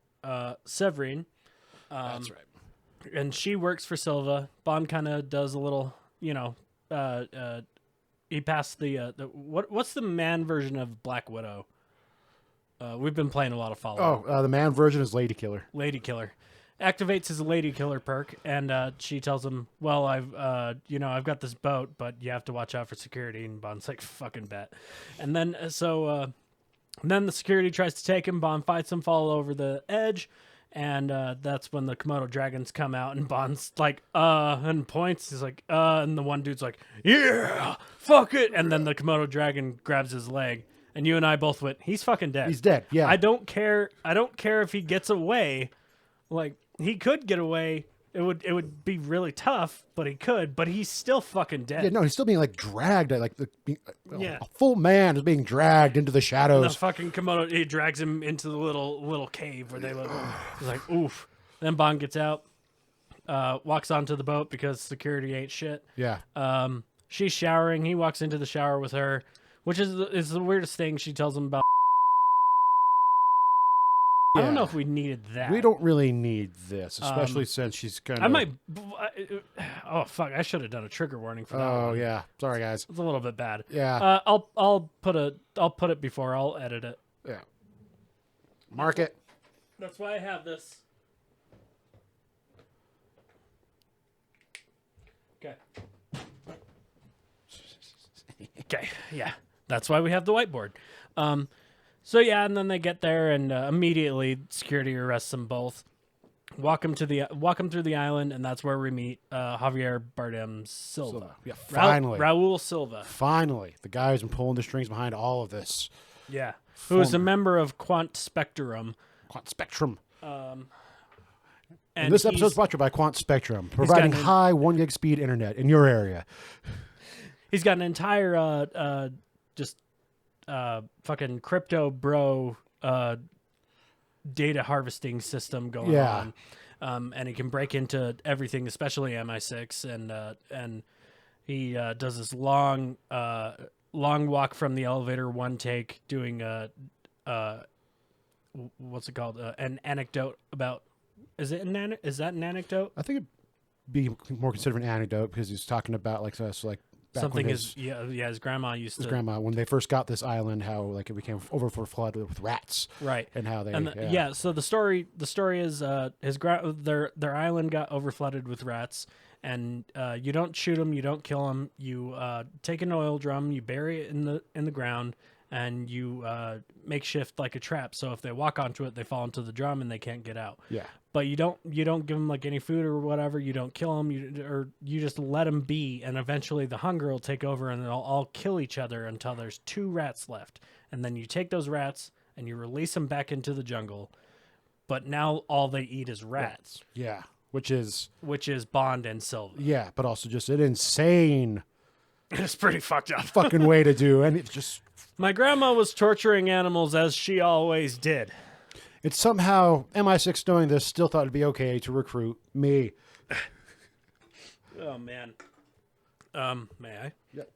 A: Severine.
E: That's right.
A: And she works for Silva. Bond kind of does a little, he passed the what's the man version of Black Widow? We've been playing a lot of Fallout.
E: Oh, the man version is Lady Killer.
A: Lady Killer. Activates his Lady Killer perk, and she tells him, well, I've got this boat, but you have to watch out for security. And Bond's like, fucking bet. And then, then the security tries to take him. Bond fights him, fall over the edge, and that's when the Komodo dragons come out, and Bond's like, and points. He's like, and the one dude's like, yeah, fuck it. And then the Komodo dragon grabs his leg, and you and I both went, he's fucking dead.
E: He's dead. Yeah.
A: I don't care if he gets away. Like, he could get away. It would be really tough, but he could. But he's still fucking dead.
E: Yeah, no, he's still being like dragged. Like
A: Yeah.
E: a full man is being dragged into the
A: And
E: shadows.
A: the fucking Komodo, he drags him into the little cave where they live. He's like, oof. Then Bond gets out, walks onto the boat because security ain't shit.
E: Yeah.
A: She's showering. He walks into the shower with her, which is the weirdest thing. She tells him about. I don't know if we needed that.
E: We don't really need this, especially since she's kind of.
A: I might. Oh fuck! I should have done a trigger warning for that.
E: Oh
A: one.
E: yeah, sorry guys.
A: It's a little bit bad.
E: Yeah.
A: I'll put it before. I'll edit it.
E: Yeah. Mark it.
A: That's why I have this. Okay. Okay. Yeah. That's why we have the whiteboard. So yeah, and then they get there, and immediately security arrests them both. Walk them through the island, and that's where we meet Javier Bardem's Silva.
E: Yeah, finally.
A: Raul Silva.
E: Finally, the guy who's been pulling the strings behind all of this.
A: Yeah, who is a member of Quant Spectrum.
E: Quant Spectrum.
A: And
E: this episode's brought to you by Quant Spectrum, providing high 1 gig speed internet in your area.
A: He's got an entire fucking crypto bro data harvesting system going on, and he can break into everything, especially MI6, and he does this long walk from the elevator, one take, doing what's it called, an anecdote about. Is that an anecdote?
E: I think it'd be more considered an anecdote because he's talking about like
A: something his grandma used to.
E: His grandma, when they first got this island, how like it became flooded with rats,
A: right?
E: And how they
A: So the story is their island got overflooded with rats, and you don't shoot them, you don't kill them, you take an oil drum, you bury it in the ground, and you makeshift like a trap. So if they walk onto it, they fall into the drum and they can't get out.
E: Yeah.
A: but you don't give them like any food or whatever. You don't kill them, you just let them be, and eventually the hunger will take over, and they'll all kill each other until there's 2 rats left, and then you take those rats and you release them back into the jungle, but now all they eat is rats.
E: Yeah, which is
A: Bond and Silva.
E: yeah, but also just an insane
A: It's pretty fucked up.
E: fucking way to do, and it's just
A: My grandma was torturing animals as she always did.
E: it's somehow MI6 knowing this still thought it'd be okay to recruit me.
A: Oh man. May I?
E: Yep.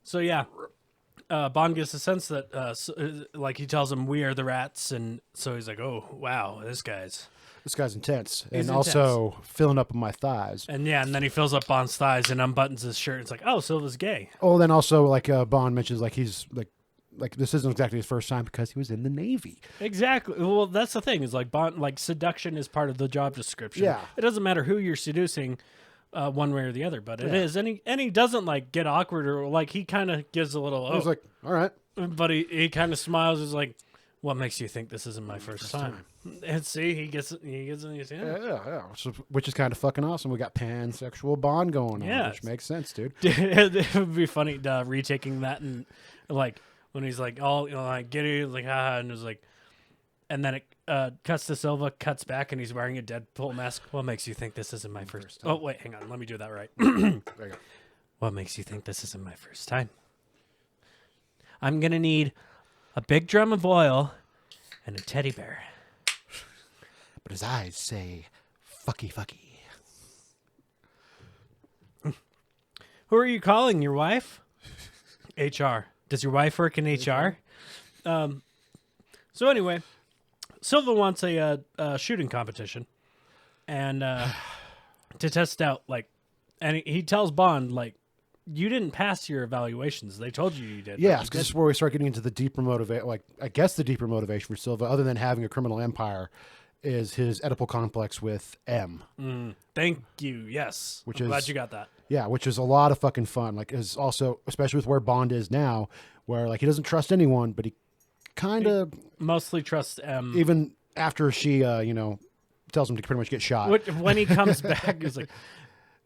A: So yeah, Bond gets the sense that like he tells him we are the rats, and so he's like, oh wow, this guy's
E: intense,
A: He's
E: and also filling up my thighs.
A: and then he fills up Bond's thighs and unbuttons his shirt. It's like, oh, Silva's gay.
E: Oh, then also like Bond mentions like he's like this isn't exactly his first time because he was in the Navy.
A: Exactly. Well, that's the thing is like Bond, like seduction is part of the job description.
E: Yeah.
A: It doesn't matter who you're seducing, one way or the other, but it is. And he doesn't like get awkward or like he kind of gives a little.
E: I was like, all right.
A: But he kind of smiles. Is like, what makes you think this isn't my first time? And see, he gets in his hand.
E: Yeah. So, which is kind of fucking awesome. We got pansexual Bond going on,
A: Yeah.
E: which makes sense, dude.
A: It would be funny retaking that and like when he's like, oh, like get it, like haha, and it was like, and then it cuts to Silva, cuts back, and he's wearing a Deadpool mask. What makes you think this isn't my first? Oh wait, hang on, let me do that right.
E: There you go.
A: What makes you think this isn't my first time? I'm gonna need a big drum of oil and a teddy bear.
E: But his eyes say, fucky.
A: Who are you calling? Your wife? HR. Does your wife work in HR? So anyway, Silva wants a shooting competition, and to test out and he tells Bond like, you didn't pass your evaluations. They told you did.
E: Yeah, because this is where we start getting into the deeper motivation. Like, I guess the deeper motivation for Silva, other than having a criminal empire, is his Oedipal complex with M.
A: Thank you. Yes,
E: Which
A: I'm
E: is-
A: glad you got that.
E: Yeah, which is a lot of fucking fun. Like, is also, especially with where Bond is now, where like he doesn't trust anyone, but he kind of,
A: Mostly trust M.
E: even after she, tells him to pretty much get shot.
A: When he comes back, he's like,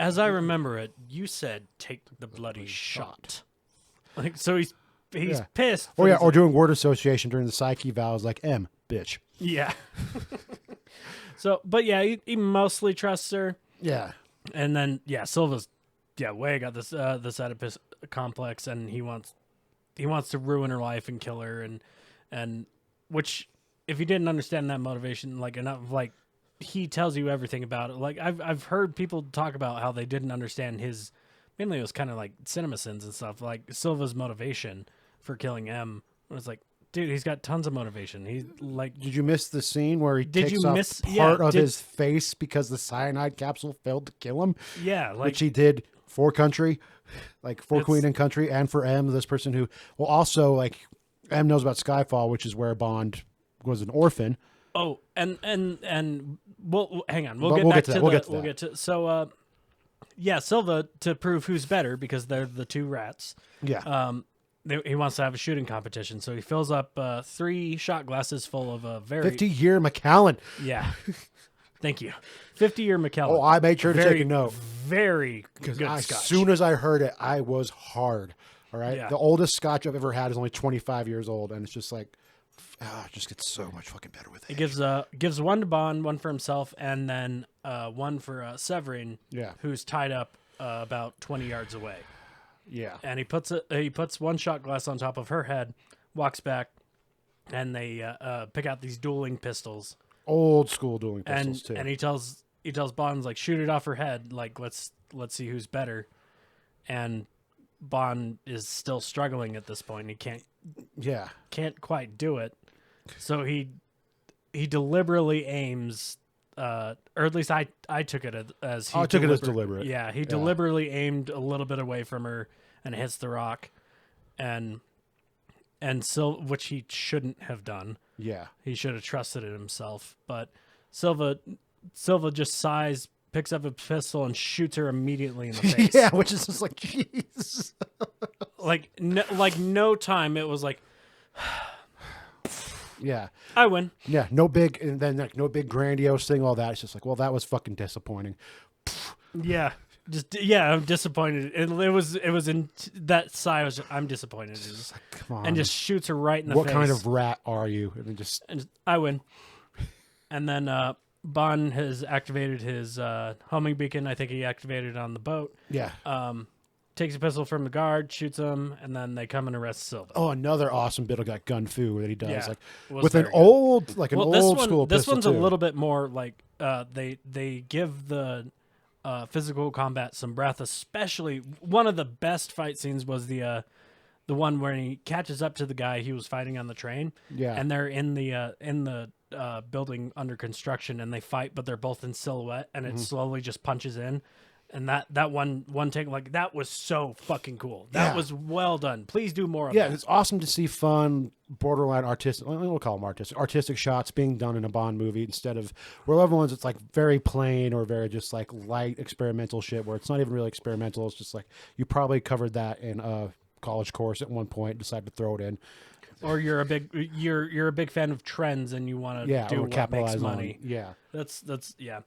A: as I remember it, you said take the bloody shot. Like, so he's
E: Yeah.
A: pissed.
E: Or yeah, or doing word association during the psyche vows, like M, bitch.
A: Yeah. So, but yeah, he mostly trusts her,
E: Yeah.
A: and then Silva's way got this Oedipus complex, and he wants to ruin her life and kill her, and which if you didn't understand that motivation like enough, like he tells you everything about it. Like I've heard people talk about how they didn't understand his, mainly it was kind of like cinema sins and stuff. Like Silva's motivation for killing M was like, dude, he's got tons of motivation. He's like,
E: Did you miss the scene where he
A: Did
E: takes
A: you
E: off
A: miss-
E: part
A: yeah,
E: of
A: did-
E: his face because the cyanide capsule failed to kill him?
A: yeah, like
E: Which he did for country, like for
A: It's-
E: Queen and country, and for M, this person who, well, also like M knows about Skyfall, which is where Bond was an orphan.
A: oh, and well, hang on,
E: But
A: we'll get
E: we'll
A: back
E: get to
A: to
E: that. We'll
A: the,
E: get to
A: we'll
E: that.
A: get to so Silva, to prove who's better because they're the 2 rats.
E: Yeah.
A: He wants to have a shooting competition, so he fills up 3 shot glasses full of a very
E: 50-year McAllen.
A: yeah. Thank you, 50-year McKellen.
E: Oh, I made sure to
A: very,
E: take a note.
A: Very
E: Because
A: good
E: as
A: scotch.
E: soon as I heard it, I was hard. All right.
A: Yeah.
E: The oldest scotch I've ever had is only 25 years old, and it's just like, it just gets so much fucking better with
A: He
E: it.
A: gives one to Bond, one for himself, and then one for Severin,
E: Yeah.
A: who's tied up about 20 yards away.
E: Yeah.
A: And he puts one shot glass on top of her head, walks back, and they pick out these dueling pistols.
E: Old school dueling pistols too.
A: And he tells Bond like, shoot it off her head, like let's see who's better. And Bond is still struggling at this point. He can't quite do it. So he deliberately aims, or at least I took it as he
E: I took it as deliberate.
A: Yeah, he deliberately aimed a little bit away from her and hits the rock, and which he shouldn't have done.
E: Yeah.
A: He should have trusted in himself. But Silva just sighs, picks up a pistol, and shoots her immediately in the face.
E: Yeah, which is just like, jeez.
A: Like no time. It was like
E: Yeah.
A: I win.
E: Yeah. No big, and then like no big grandiose thing, all that. It's just like, well, that was fucking disappointing.
A: Yeah. I'm disappointed. It was in that sigh. I'm disappointed.
E: Come on.
A: And just shoots her right in the
E: what
A: face.
E: kind of rat are you? And then
A: I win. And then Bond has activated his homing beacon. I think he activated it on the boat.
E: yeah.
A: Takes a pistol from the guard, shoots him, and then they come and arrest Silva.
E: Oh, another awesome bit of that gun fu that he does,
A: Yeah,
E: like
A: was
E: with an
A: very good.
E: old school.
A: This
E: pistol
A: one's
E: too.
A: a little bit more like they give the physical combat some breath. Especially one of the best fight scenes was the one where he catches up to the guy he was fighting on the train.
E: Yeah.
A: and they're in the building under construction, and they fight, but they're both in silhouette, and it slowly just punches in. And that one take, like, that was so fucking cool. That was well done. Please do more of
E: Yeah,
A: that.
E: it's awesome to see fun, borderline artistic. We'll call them artistic shots being done in a Bond movie instead of where other ones it's like very plain or very just like light experimental shit where it's not even really experimental. It's just like you probably covered that in a college course at one point, decided to throw it in.
A: Or you're a big fan of trends and you want to do
E: or
A: what
E: capitalize
A: makes
E: on
A: money.
E: Yeah,
A: That's yeah.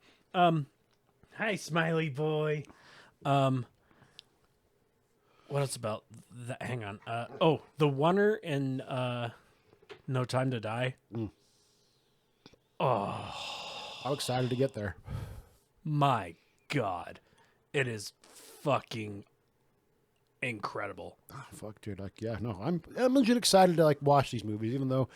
A: Hi, smiley boy. What else about that? Hang on. The oneer in No Time to Die.
E: I'm excited to get there.
A: My God, it is fucking incredible.
E: Oh, fuck, dude. Like, yeah, no, I'm legit excited to like watch these movies, even though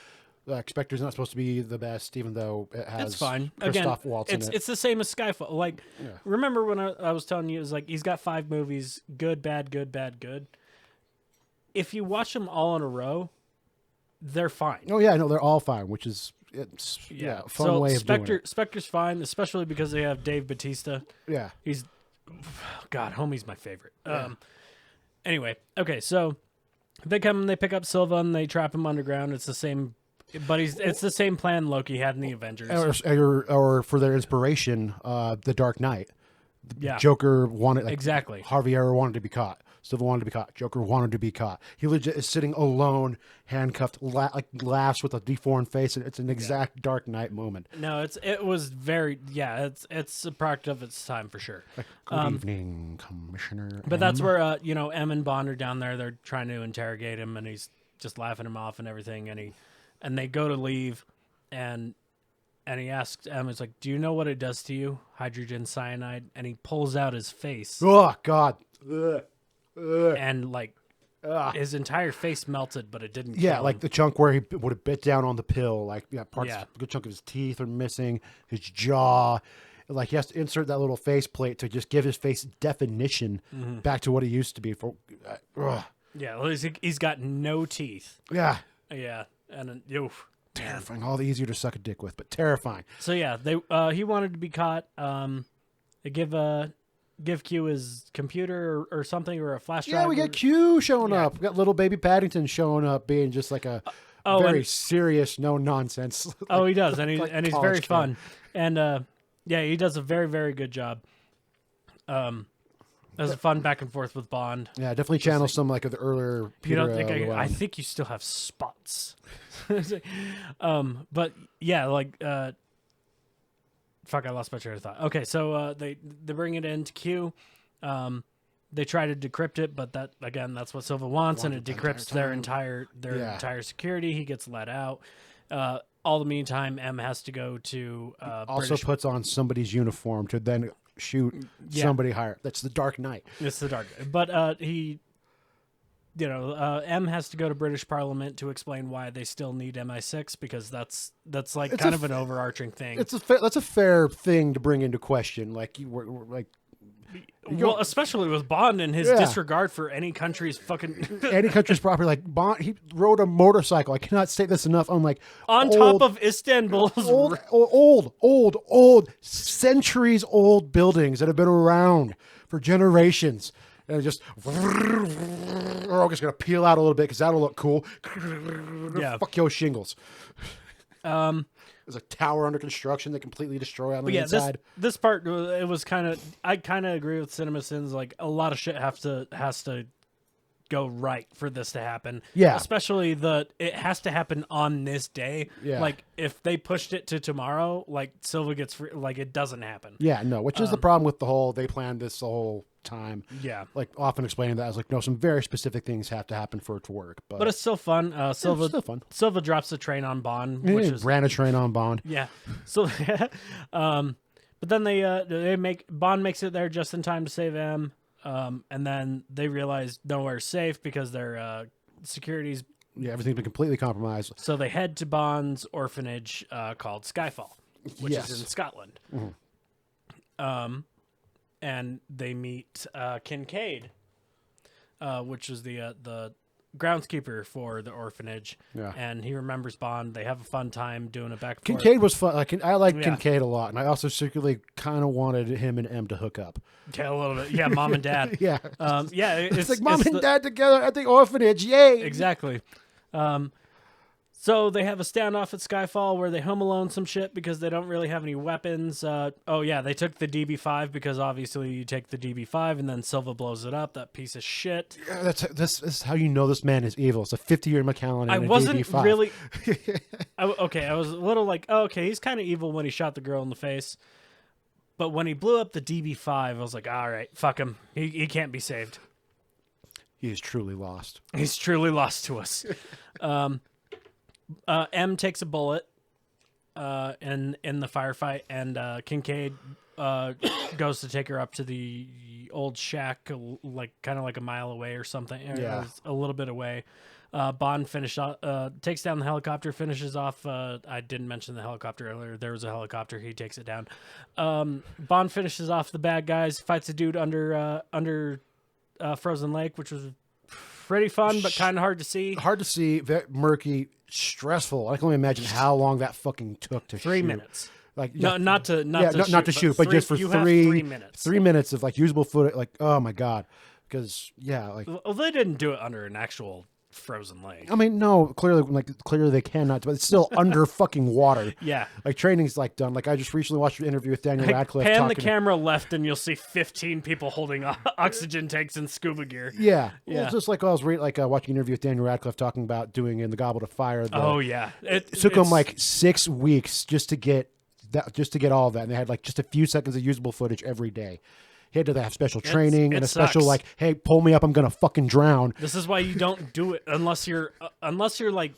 E: Spectre's not supposed to be the best, even though it has
A: It's fine.
E: Christoph
A: Again,
E: Waltz in it.
A: it's the same as Skyfall. Like, remember when I was telling you, it was like he's got 5 movies: good, bad, good, bad, good. If you watch them all in a row, they're fine.
E: Oh yeah, no, they're all fine, which is a fun way of doing it.
A: Spectre's fine, especially because they have Dave Bautista.
E: Yeah,
A: He's, God, homie's my favorite. Anyway, okay, so they come and they pick up Silva and they trap him underground. It's the same, but it's the same plan Loki had in the Avengers.
E: or for their inspiration, The Dark Knight. Joker wanted
A: exactly.
E: Javier wanted to be caught. Silva wanted to be caught. Joker wanted to be caught. He legit is sitting alone, handcuffed, laughs with a deformed face, and it's an exact Dark Knight moment.
A: No, it was very it's a product of its time for sure.
E: Good evening, Commissioner.
A: But that's where M and Bond are down there. They're trying to interrogate him, and he's just laughing him off and everything. And they go to leave, and he asks M, "It's like, do you know what it does to you, hydrogen cyanide?" And he pulls out his face,
E: Oh God. Ugh.
A: and like his entire face melted, but it didn't.
E: Yeah,
A: kill
E: like
A: him.
E: the chunk where he would have bit down on the pill, like a good chunk of his teeth are missing, his jaw. Like he has to insert that little face plate to just give his face definition back to what it used to be.
A: Well, he's got no teeth.
E: Yeah,
A: And
E: terrifying. All the easier to suck a dick with, but terrifying.
A: So yeah, he wanted to be caught. They give Q his computer or something, or a flash drive.
E: Yeah, we get Q showing up. We got little baby Paddington showing up, being just like a very serious, no nonsense.
A: Oh, he does, and he's
E: college
A: very
E: kid.
A: fun, and he does a very, very good job. There's a fun back and forth with Bond.
E: Yeah, definitely channels some like of the earlier.
A: You
E: Peter,
A: don't think I
E: Llewellyn.
A: think you still have spots. But yeah, like fuck, I lost my train of thought. Okay, so they bring it into Q. They try to decrypt it, but that's what Silva wants, and it decrypts their entire security. He gets let out. All the meantime, M has to go to
E: Also
A: British.
E: puts on somebody's uniform to then shoot somebody higher. That's the Dark Knight.
A: It's the dark, but he, M has to go to British Parliament to explain why they still need MI6, because that's like
E: It's
A: kind
E: a
A: of an overarching thing.
E: That's a fair thing to bring into question. Like we're like.
A: Well, especially with Bond and his disregard for any country's fucking
E: Any country's property, like Bond, he rode a motorcycle. I cannot state this enough. I'm like
A: on top of Istanbul's
E: old, centuries old buildings that have been around for generations, and just we're all just gonna peel out a little bit because that'll look cool.
A: Yeah.
E: Fuck yo shingles. There's a tower under construction that completely destroy on the inside.
A: This part, it was kind of, I kind of agree with CinemaSins. Like, a lot of shit has to go right for this to happen.
E: Yeah.
A: Especially it has to happen on this day.
E: Yeah.
A: Like if they pushed it to tomorrow, like Silva gets free, like it doesn't happen.
E: Yeah, no, which is the problem with the whole, they planned this the whole time.
A: Yeah.
E: Like often explaining that as like, no, some very specific things have to happen for it to work. But
A: But it's still fun. Silva
E: it's still fun.
A: Silva drops the train on Bond, which is
E: ran a train on Bond.
A: yeah. So but then they make Bond makes it there just in time to save M. And then they realize nowhere's safe because their security's.
E: Yeah, everything's been completely compromised.
A: So they head to Bond's orphanage called Skyfall, which
E: Yes.
A: is in Scotland. And they meet Kincaid, which is the groundskeeper for the orphanage.
E: Yeah.
A: And he remembers Bond. They have a fun time doing it back and forth.
E: Kincaid was fun. Like, I like
A: Yeah.
E: Kincaid a lot, and I also secretly kind of wanted him and M to hook up.
A: Yeah, a little bit. Yeah, mom and dad.
E: Yeah.
A: Yeah,
E: It's like mom and dad together at the orphanage. Yay!
A: Exactly. So they have a standoff at Skyfall where they home alone some shit because they don't really have any weapons. Oh yeah, they took the DB5 because obviously you take the DB5 and then Silva blows it up. That piece of shit.
E: Yeah, this is how you know this man is evil. It's a 50-year McAllen and
A: I
E: a
A: wasn't
E: DB5.
A: really. Okay, I was a little like, oh, okay, he's kind of evil when he shot the girl in the face, but when he blew up the DB5, I was like, all right, fuck him. He can't be saved.
E: He is truly lost.
A: He's truly lost to us. M takes a bullet in the firefight, and Kincaid goes to take her up to the old shack, like kind of like a mile away or something.
E: Yeah.
A: A little bit away. Bond takes down the helicopter, finishes off. I didn't mention the helicopter earlier. There was a helicopter. He takes it down. Bond finishes off the bad guys, fights a dude under Frozen Lake, which was pretty fun, but kind of hard to see.
E: Hard to see, very murky, stressful. I can only imagine how long that fucking took to shoot.
A: 3 minutes.
E: Like
A: No, not to shoot,
E: but just for
A: you have
E: 3
A: minutes.
E: 3 minutes of like usable footage. Like, oh my god, because yeah, like
A: Well, they didn't do it under an actual frozen lake.
E: I mean, no, clearly they cannot, but it's still under fucking water.
A: Yeah.
E: Like training's like done. Like I just recently watched an interview with Daniel Radcliffe.
A: Pan the
E: talking-
A: camera left, and you'll see 15 people holding oxygen tanks and scuba gear.
E: Yeah,
A: Yeah.
E: Well, just like I was watching an interview with Daniel Radcliffe talking about doing in the Goblet of Fire.
A: Oh yeah,
E: It took them like 6 weeks just to get all of that, and they had like just a few seconds of usable footage every day. He had to have special training and a special
A: sucks.
E: like, hey, pull me up, I'm gonna fucking drown.
A: This is why you don't do it unless you're like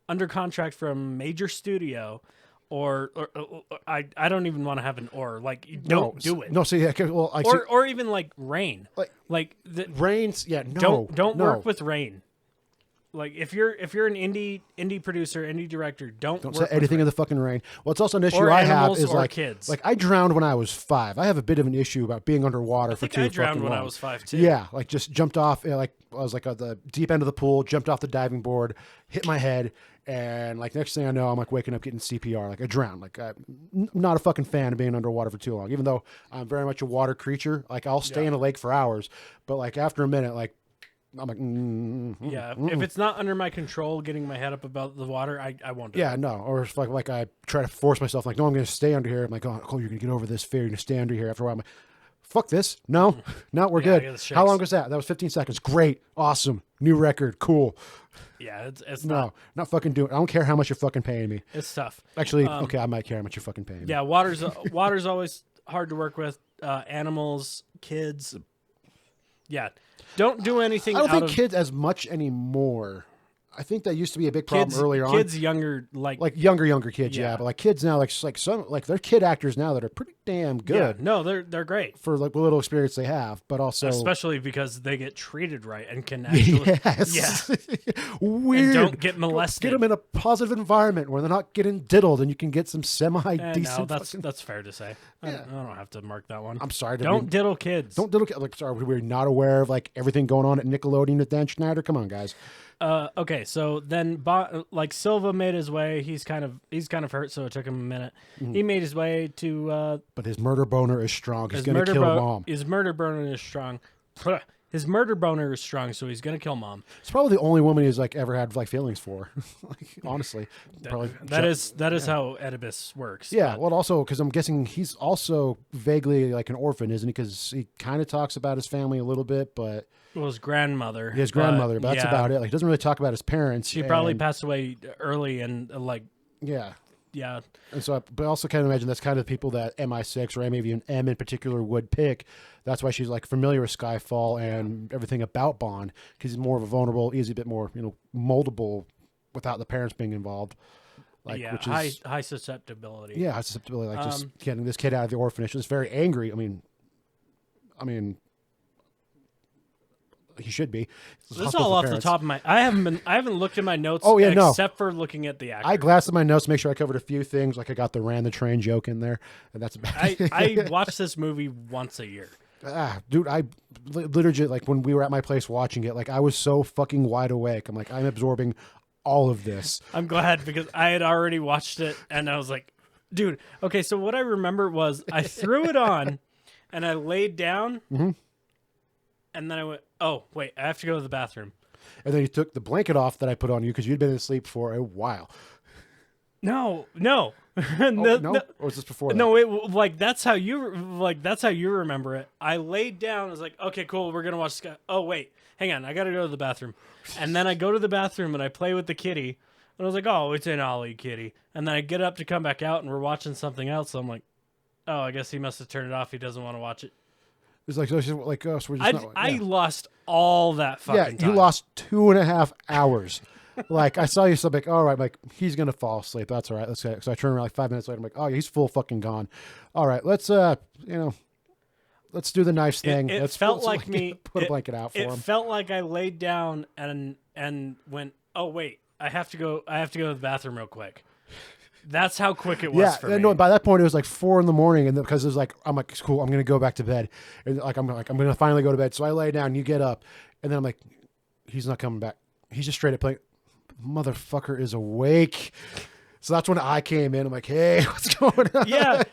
A: under contract from a major studio, or I don't even want to have an or like you don't do it.
E: No, see, well,
A: or even like Rain. Like
E: Rain's, yeah, no,
A: don't
E: no.
A: work with Rain. Like if you're an indie producer, indie director, don't
E: Don't
A: work
E: set anything
A: with
E: in the fucking rain. Well, it's also an issue
A: Or
E: I have
A: animals
E: is
A: or
E: like
A: kids.
E: Like I drowned when I was 5. I have a bit of an issue about being underwater for
A: I think
E: too
A: I drowned
E: fucking
A: when I
E: long.
A: was 5 too.
E: Yeah, like just jumped off. Like I was like at the deep end of the pool, jumped off the diving board, hit my head, and like next thing I know, I'm like waking up getting CPR. Like I drowned. Like I'm not a fucking fan of being underwater for too long. Even though I'm very much a water creature. Like I'll stay in a lake for hours, but like after a minute, like I'm like,
A: Yeah, if it's not under my control, getting my head up above the water, I won't do
E: yeah,
A: it.
E: no. Or if like I try to force myself, like, no, I'm going to stay under here. I'm like, oh, Cole, you're going to get over this fear. You're going to stay under here. After a while, I'm like, fuck this. No, we're
A: Yeah, I
E: good.
A: get the shakes.
E: How long was that? That was 15 seconds. Great. Awesome. New record. Cool.
A: Yeah, it's
E: No, not fucking doing it. I don't care how much you're fucking paying me.
A: it's tough.
E: Actually, okay, I might care how much you're fucking paying me.
A: Yeah, water's always hard to work with. Animals, kids. Yeah, don't do anything.
E: I don't
A: out
E: think
A: of
E: kids as much anymore. I think that used to be a big problem
A: kids
E: earlier on.
A: Kids younger, like
E: younger kids,
A: Yeah.
E: yeah. But like kids now, like some like they're kid actors now that are pretty damn good
A: Yeah, no, they're great.
E: for like the little experience they have. But also,
A: Especially because they get treated right and can actually,
E: yes,
A: yeah,
E: weird.
A: and don't get molested.
E: Get them in a positive environment where they're not getting diddled, and you can get some semi
A: No,
E: decent.
A: that's fair to say. I don't have to mark that one.
E: I'm sorry.
A: Don't diddle kids.
E: Don't diddle. Like, sorry, we're not aware of like everything going on at Nickelodeon with Dan Schneider. Come on, guys.
A: Okay, so then like Silva made his way. He's kind of hurt, so it took him a minute. He made his way to
E: But his murder boner is strong. He's
A: his
E: gonna
A: murder
E: kill mom.
A: His murder boner is strong. His murder boner is strong, so he's gonna kill mom.
E: It's probably the only woman he's like ever had like feelings for. Like, honestly, probably
A: That is how Oedipus works.
E: Yeah,
A: but-
E: well, also because I'm guessing he's also vaguely like an orphan, isn't he? Because he kind of talks about his family a little bit, but
A: well, his grandmother.
E: his grandmother. But that's
A: yeah,
E: about it. Like, he doesn't really talk about his parents.
A: She probably
E: and-
A: passed away early, and
E: Yeah.
A: yeah.
E: And so, but I also kind of imagine that's kind of the people that MI6 or maybe even M in particular would pick. That's why she's like familiar with Skyfall and everything about Bond, because he's more of a vulnerable, easy, bit more moldable without the parents being involved. Like,
A: Yeah,
E: which is
A: high susceptibility.
E: yeah, high susceptibility. Like just getting this kid out of the orphanage. Just very angry. I mean, he should be.
A: This is all off the top of my. I haven't looked at my notes.
E: Oh, yeah, no.
A: except for looking at the actor.
E: I glanced at my notes to make sure I covered a few things. Like I got the ran the train joke in there, and that's about it.
A: I watch this movie once a year.
E: Dude, I literally, like, when we were at my place watching it, like, I was so fucking wide awake. I'm like, I'm absorbing all of this.
A: I'm glad because I had already watched it and I was like, dude, okay, so what I remember was I threw it on and I laid down and then I went, oh, wait, I have to go to the bathroom.
E: And then you took the blanket off that I put on you because you'd been asleep for a while.
A: No.
E: Oh, no? Or was this before that?
A: No, that's how you remember it. I laid down. I was like, okay, cool. We're gonna watch Sky. Oh wait, hang on. I gotta go to the bathroom. And then I go to the bathroom and I play with the kitty. And I was like, oh, it's an Ollie kitty. And then I get up to come back out and we're watching something else. So I'm like, oh, I guess he must have turned it off. He doesn't want to watch it.
E: It's like, so we're just not.
A: I lost all that fucking time.
E: You lost 2.5 hours. Like, I saw you, so I'm like, all right, like, he's going to fall asleep. That's all right. Let's go. So I turn around like 5 minutes later. I'm like, oh, yeah, he's full fucking gone. All right, let's, let's do the nice thing.
A: It
E: let's
A: felt like me.
E: Put a blanket out for him.
A: It felt like I laid down and went, oh, wait, I have to go to the bathroom real quick. That's how quick it was for me.
E: No, by that point, it was like 4 a.m. and because it was like, I'm like, cool, I'm going to go back to bed. And like, I'm going to finally go to bed. So I lay down, you get up, and then I'm like, he's not coming back. He's just straight up playing. Motherfucker is awake. So that's when I came in. I'm like, hey, what's going on?
A: Yeah,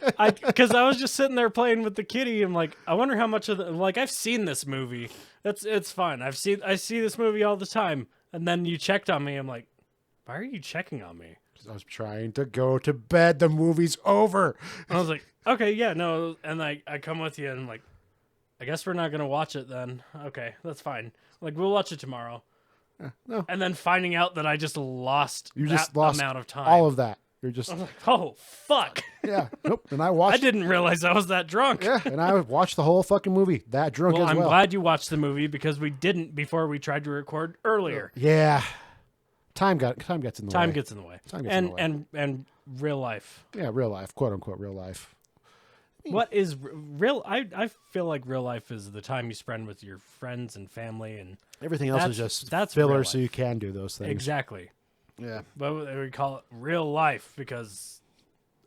A: because I was just sitting there playing with the kitty. I'm like, I wonder how much of I've seen this movie. It's fine. I see this movie all the time. And then you checked on me. I'm like, why are you checking on me?
E: I was trying to go to bed. The movie's over.
A: And I was like, okay, yeah, no. And I come with you, and I'm like, I guess we're not gonna watch it then. Okay, that's fine. Like, we'll watch it tomorrow.
E: No.
A: And then finding out that I just lost amount of time.
E: All of that. You're just
A: I'm like, oh fuck.
E: yeah. Nope. And I watched.
A: I didn't realize I was that drunk.
E: Yeah, and I watched the whole fucking movie that drunk
A: Well,
E: as
A: I'm
E: well.
A: glad you watched the movie because we didn't before we tried to record earlier.
E: Yeah. Time gets in the way.
A: Time gets in the way.
E: Time gets in the way.
A: And real life.
E: Yeah, real life, quote unquote, real life.
A: What is real? I feel like real life is the time you spend with your friends and family, and
E: Everything else is just
A: that's
E: filler,
A: real
E: so
A: life.
E: you can do those things.
A: Exactly.
E: Yeah.
A: But we call it real life because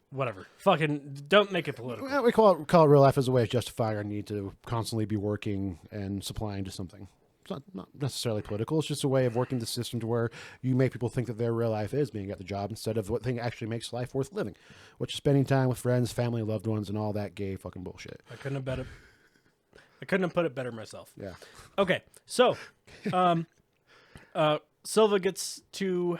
A: whatever. Fucking don't make it political.
E: Well, we call it real life as a way of justifying our need to constantly be working and supplying to something. It's not necessarily political. It's just a way of working the system to where you make people think that their real life is being at the job instead of what thing actually makes life worth living, which is spending time with friends, family, loved ones, and all that gay fucking bullshit.
A: I couldn't have put it better myself.
E: Yeah.
A: Okay, so, Silva gets to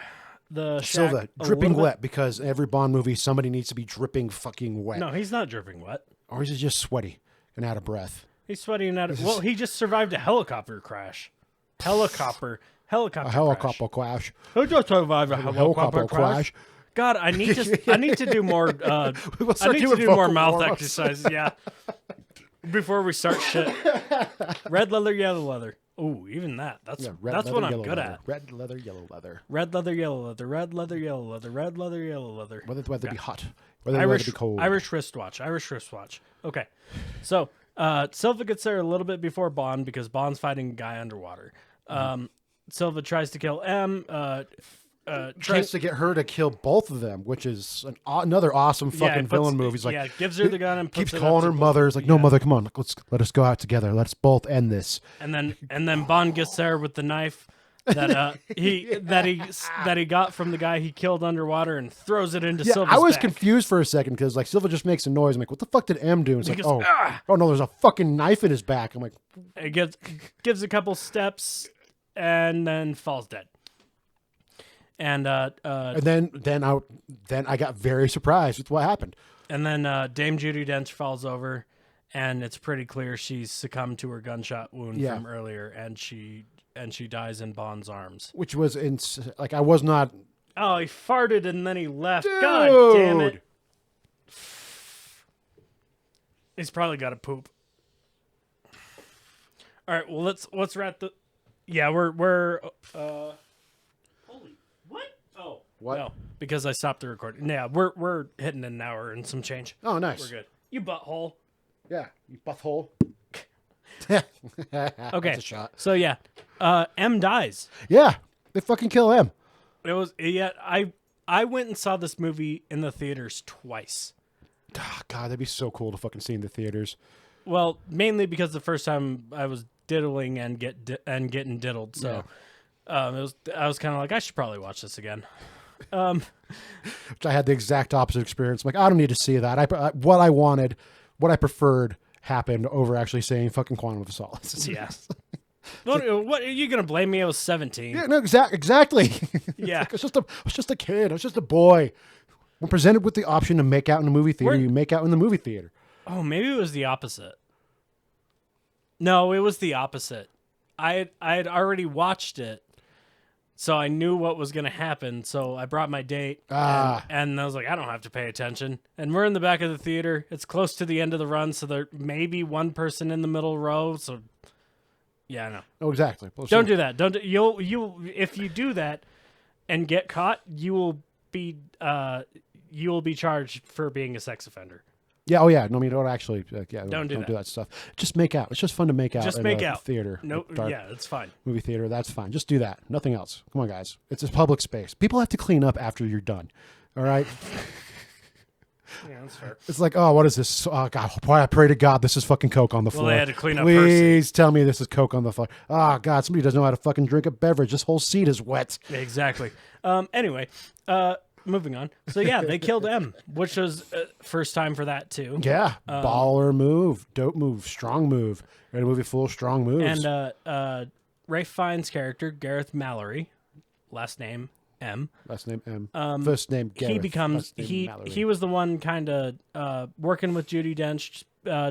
A: the shack
E: Silva,
A: a
E: dripping
A: little bit-
E: wet, because in every Bond movie, somebody needs to be dripping fucking wet.
A: No, he's not dripping wet.
E: Or is he just sweaty and out of breath?
A: He's sweating out of. Well, he just survived a helicopter crash. Helicopter
E: A
A: crash.
E: helicopter crash.
A: Who just survived a
E: Helicopter crash.
A: God, I need to do more. I
E: start
A: need to
E: doing
A: do more
E: vocal
A: mouth
E: warm-ups.
A: exercises. Yeah. Before we start shit. Red leather, yellow leather. Ooh, even that. That's
E: Yeah, red
A: that's
E: leather,
A: what I'm
E: yellow
A: good
E: leather.
A: at.
E: Red leather, yellow leather.
A: Red leather, yellow leather. Red leather, yellow leather. Red leather, yellow leather.
E: Whether the weather be hot, whether the weather be cold.
A: Irish wristwatch. Irish wristwatch. Okay. So Silva gets there a little bit before Bond because Bond's fighting a guy underwater. Silva tries to kill M.
E: Tries to get her to kill both of them, which is another awesome fucking villain movie. He's like,
A: gives her the gun and
E: keeps
A: puts it
E: calling
A: up
E: her
A: to
E: mother.
A: both-
E: He's like, no,
A: yeah.
E: mother, come on, let us go out together. Let's both end this.
A: And then Bond gets there with the knife. that he got from the guy he killed underwater and throws it into
E: Yeah,
A: Silva's
E: I was
A: back.
E: confused for a second because like Silva just makes a noise. I'm like, what the fuck did M do? And it's
A: He
E: like,
A: goes,
E: oh no, there's a fucking knife in his back. I'm like,
A: It gives a couple steps and then falls dead. And
E: then I got very surprised with what happened.
A: and then Dame Judi Dench falls over, and it's pretty clear she's succumbed to her gunshot wound
E: Yeah.
A: from earlier, and she dies in Bond's arms.
E: Which was like I was not.
A: Oh, he farted and then he left.
E: Dude!
A: God damn it! He's probably got to poop. All right, well let's wrap the. Yeah, we're holy what? Oh,
E: What?
A: no, because I stopped the recording. Yeah, we're hitting an hour and some change.
E: Oh, nice.
A: We're good. You butthole.
E: Yeah, you butthole.
A: Okay.
E: That's a shot.
A: So yeah, M dies.
E: Yeah, they fucking kill M.
A: It was I went and saw this movie in the theaters twice.
E: Oh, God, that'd be so cool to fucking see in the theaters.
A: Well, mainly because the first time I was diddling and getting diddled, so I was kind of like I should probably watch this again.
E: Which I had the exact opposite experience. I'm like, I don't need to see that. What I wanted, what I preferred, happened over actually saying fucking Quantum of Solace.
A: Yeah. What are you gonna blame me? I was 17.
E: Yeah, no, exactly.
A: Yeah.
E: Like, I was just a kid. I was just a boy. When presented with the option to make out in a movie theater,
A: We're-
E: you make out in the movie theater.
A: Oh, maybe it was the opposite. No, it was the opposite. I had already watched it, so I knew what was going to happen. So I brought my date, and I was like, I don't have to pay attention. And we're in the back of the theater. It's close to the end of the run, so there may be one person in the middle row. So, yeah, I know.
E: Oh, exactly. Well,
A: Don't do that. You'll if you do that and get caught, you will be charged for being a sex offender.
E: Yeah. Oh, yeah. No, I mean, don't actually.
A: Don't do
E: that stuff. Just make out. It's just fun to make out.
A: Just
E: in
A: make
E: a
A: out.
E: Theater.
A: No,
E: Dark
A: yeah, it's fine.
E: movie theater. That's fine. Just do that. Nothing else. Come on, guys. It's a public space. People have to clean up after you're done. All right.
A: Yeah, that's fair.
E: It's like, oh, what is this? Oh, God. I pray to God this is fucking Coke on the floor.
A: Well, they had to clean up
E: Please tell me this is Coke on the floor. Oh, God. Somebody doesn't know how to fucking drink a beverage. This whole seat is wet.
A: Exactly. Anyway, moving on. So yeah, they killed M, which was first time for that too.
E: Yeah. Baller move. Dope move. Strong move. Ready a movie full of strong moves.
A: And Ralph Fiennes' character, Gareth Mallory, last name M.
E: Last name M. First name Gareth.
A: He becomes
E: Last name Mallory.
A: he was the one kind of working with Judi Dench,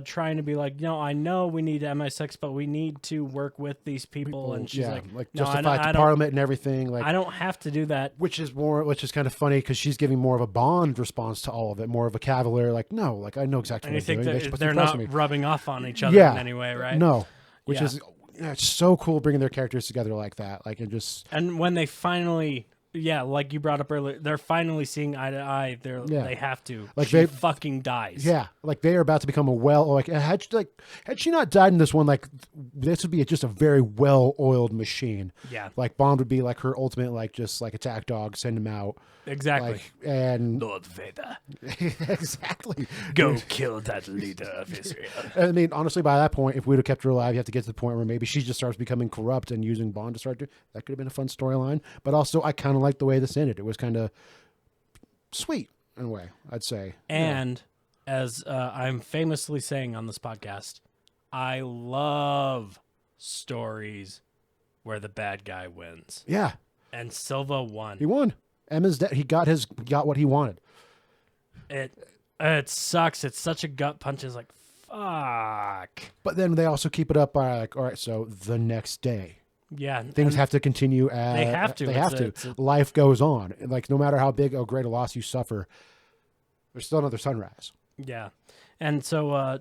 A: trying to be like, no, I know we need MI6, but we need to work with these people. And she's
E: yeah,
A: like, no,
E: justify it to Parliament and everything. Like,
A: I don't have to do that.
E: which is kind of funny because she's giving more of a Bond response to all of it, more of a cavalier, like, no, like I know exactly
A: And you
E: what I'm
A: think
E: doing.
A: that
E: Supposed to
A: they're
E: impress
A: not
E: me.
A: rubbing off on each other
E: Yeah.
A: in any way, right?
E: No, which
A: Yeah.
E: is it's so cool bringing their characters together like that. Like, and just
A: And when they finally, yeah, like you brought up earlier, they're finally seeing eye to eye. They have to.
E: Like,
A: she
E: they-
A: fucking dies.
E: yeah, like they are about to become had she not died in this one, like this would be just a very well oiled machine.
A: Yeah.
E: Like Bond would be like her ultimate, like just like attack dog, send him out.
A: Exactly.
E: Like, and
A: Lord Vader,
E: exactly.
A: go kill that leader of Israel.
E: I mean, honestly, by that point, if we would have kept her alive, you have to get to the point where maybe she just starts becoming corrupt and using Bond to start doing. That could have been a fun storyline. But also, I kind of like the way this ended. It was kind of sweet in a way, I'd say.
A: And as I'm famously saying on this podcast, I love stories where the bad guy wins.
E: Yeah,
A: And Silva won.
E: he won. Emma's dead. He got what he wanted.
A: It sucks. It's such a gut punch. It's like, fuck.
E: But then they also keep it up by like, all right, so the next day.
A: Yeah.
E: Things have to continue as
A: They have to.
E: They
A: It's
E: have
A: a-
E: to.
A: it's a-
E: Life goes on. Like no matter how big or great a loss you suffer, there's still another sunrise.
A: Yeah. And so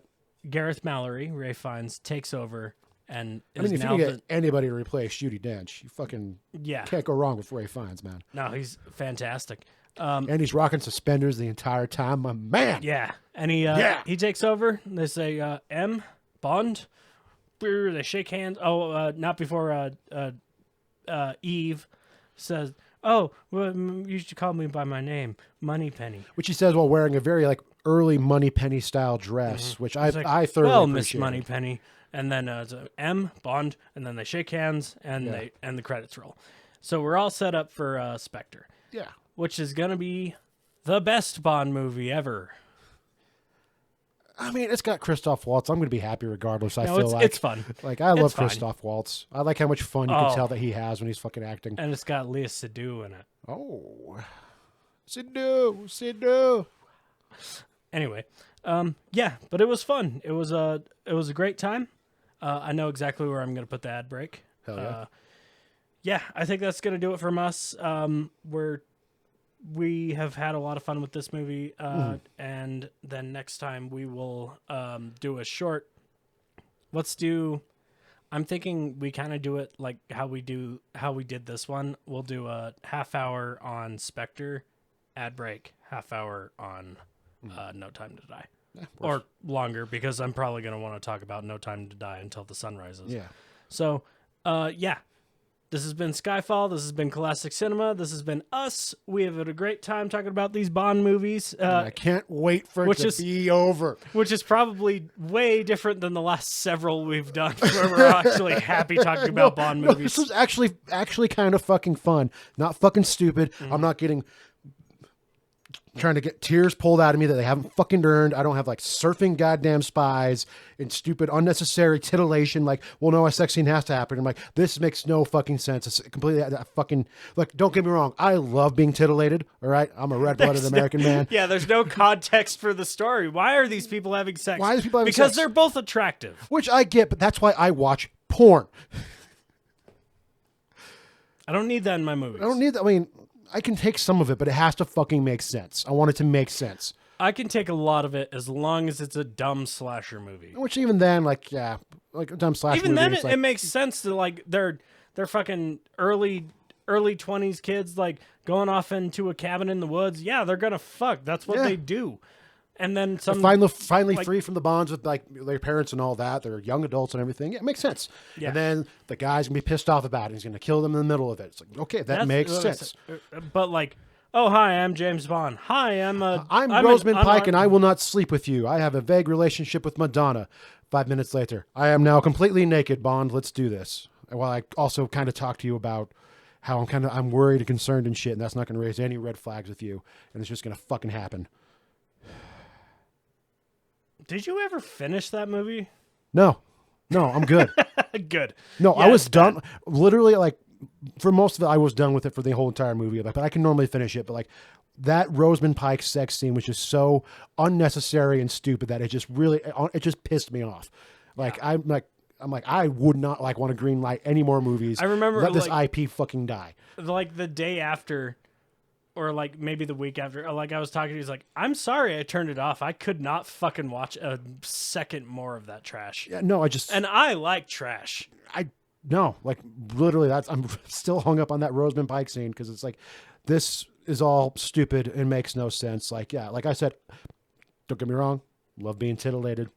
A: Gareth Mallory, Ray Fiennes, takes over and
E: I mean,
A: is
E: if you
A: now
E: can get anybody to replace Judi Dench, you fucking
A: yeah.
E: can't go wrong with Ray Fiennes, man.
A: No, he's fantastic.
E: And he's rocking suspenders the entire time, my man.
A: Yeah. And he takes over. They say M Bond. They shake hands. Oh, not before Eve says, "Oh, well, you should call me by my name, Moneypenny."
E: Which he says while wearing a very like early Moneypenny style dress, which
A: He's like,
E: I thoroughly
A: well, Miss
E: appreciated.
A: Moneypenny. and then it's a M, Bond, and then they shake hands, and the credits roll. So we're all set up for Spectre.
E: Yeah.
A: Which is going to be the best Bond movie ever.
E: I mean, it's got Christoph Waltz. I'm going to be happy regardless. I feel like
A: it's fun.
E: Like, I love
A: fine.
E: Christoph Waltz. I like how much fun you can tell that he has when he's fucking acting.
A: And it's got Lea Seydoux in it.
E: Oh. Seydoux.
A: Anyway, yeah, but it was fun. It was a great time. I know exactly where I'm going to put the ad break.
E: Hell yeah.
A: Yeah, I think that's going to do it from us. We have had a lot of fun with this movie, and then next time we will do a short. I'm thinking we kind of do it like how we did this one. We'll do a half hour on Spectre, ad break, half hour on No Time to Die.
E: Yeah,
A: or longer, because I'm probably going to want to talk about No Time to Die until the sun rises.
E: Yeah.
A: So, yeah. This has been Skyfall. This has been Cole-astic Cinema. This has been us. We have had a great time talking about these Bond movies.
E: I can't wait for it to be over.
A: Which is probably way different than the last several we've done, where we're actually happy talking about Bond movies.
E: This was actually kind of fucking fun. Not fucking stupid. I'm not trying to get tears pulled out of me that they haven't fucking earned. I don't have like surfing goddamn spies and stupid unnecessary titillation. Like, well, no, a sex scene has to happen. I'm like, this makes no fucking sense. It's completely fucking, like, don't get me wrong. I love being titillated. All right. I'm a red-blooded American man.
A: Yeah. There's no context for the story. Why are these people having sex?
E: Why are these people having
A: because
E: sex?
A: They're both attractive.
E: Which I get, but that's why I watch porn.
A: I don't need that in my movies.
E: I don't need that. I mean, I can take some of it, but it has to fucking make sense. I want it to make sense.
A: I can take a lot of it as long as it's a dumb slasher movie.
E: Which even then, like, yeah, like a dumb slasher
A: even
E: movie.
A: Even then,
E: like,
A: it makes sense to, like, they're fucking early 20s kids, like, going off into a cabin in the woods. Yeah, they're gonna fuck. That's what they do. And then some
E: finally
A: like,
E: free from the bonds with like their parents and all that. They're young adults and everything. Yeah, it makes sense. Yeah. And then the guy's gonna be pissed off about it. He's gonna kill them in the middle of it. It's like, okay, that makes sense.
A: But like, oh hi, I'm James Bond. Hi, I'm
E: Rosamund Pike, and I will not sleep with you. I have a vague relationship with Madonna. 5 minutes later, I am now completely naked. Bond, let's do this. While I also kind of talk to you about how I'm worried and concerned and shit, and that's not gonna raise any red flags with you, and it's just gonna fucking happen.
A: Did you ever finish that movie?
E: No, I'm good.
A: Good.
E: No, yeah, I was done. Literally, like, for most of it, I was done with it for the whole entire movie. Like, but I can normally finish it. But like that Rosamund Pike sex scene was just so unnecessary and stupid that it just pissed me off. Like, yeah. I'm like, I would not like want to green light any more movies.
A: I remember
E: let this IP fucking die.
A: Like the day after. Or like maybe the week after, like I was talking to you, he's like, I'm sorry I turned it off. I could not fucking watch a second more of that trash.
E: Yeah, no,
A: and I like trash.
E: Like literally I'm still hung up on that Rosamund Pike scene because it's like, this is all stupid and makes no sense. Like, yeah, like I said, don't get me wrong. Love being titillated.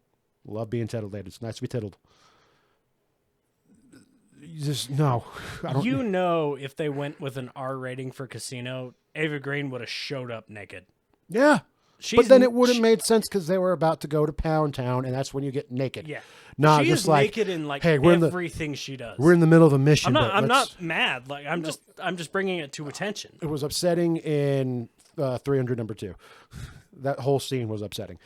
E: It's nice to be tittled. Just no. I don't.
A: You know, if they went with an R rating for Casino, Ava Green would have showed up naked.
E: Yeah. But then it would have made sense because they were about to go to Pound Town, and that's when you get naked.
A: Yeah.
E: Not
A: she
E: just
A: is
E: like,
A: naked in like
E: hey,
A: everything she does.
E: We're in the middle of a mission.
A: I'm not mad. Like I'm just bringing it to attention.
E: It was upsetting in 300 number 2. That whole scene was upsetting.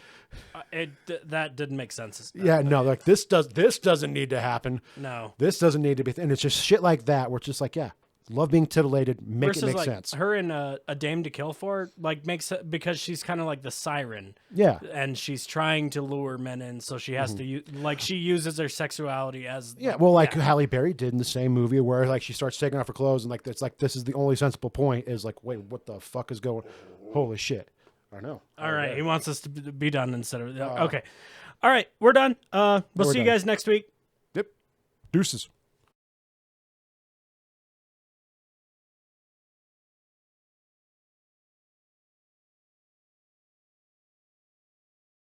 A: That didn't make sense.
E: Yeah, no, like this doesn't need to happen.
A: No,
E: this doesn't need to be, and it's just shit like that. Where it's just like, yeah, love being titillated,
A: versus
E: it make
A: like
E: sense.
A: Her in a Dame to Kill For like makes it because she's kind of like the siren.
E: Yeah,
A: and she's trying to lure men in, so she has to like she uses her sexuality as
E: Halle Berry did in the same movie where like she starts taking off her clothes and like it's like this is the only sensible point is like, wait, what the fuck is going? Holy shit. I know.
A: All right. He wants us to be done instead of... okay. All right. We're done. We'll see you guys next week.
E: Yep. Deuces.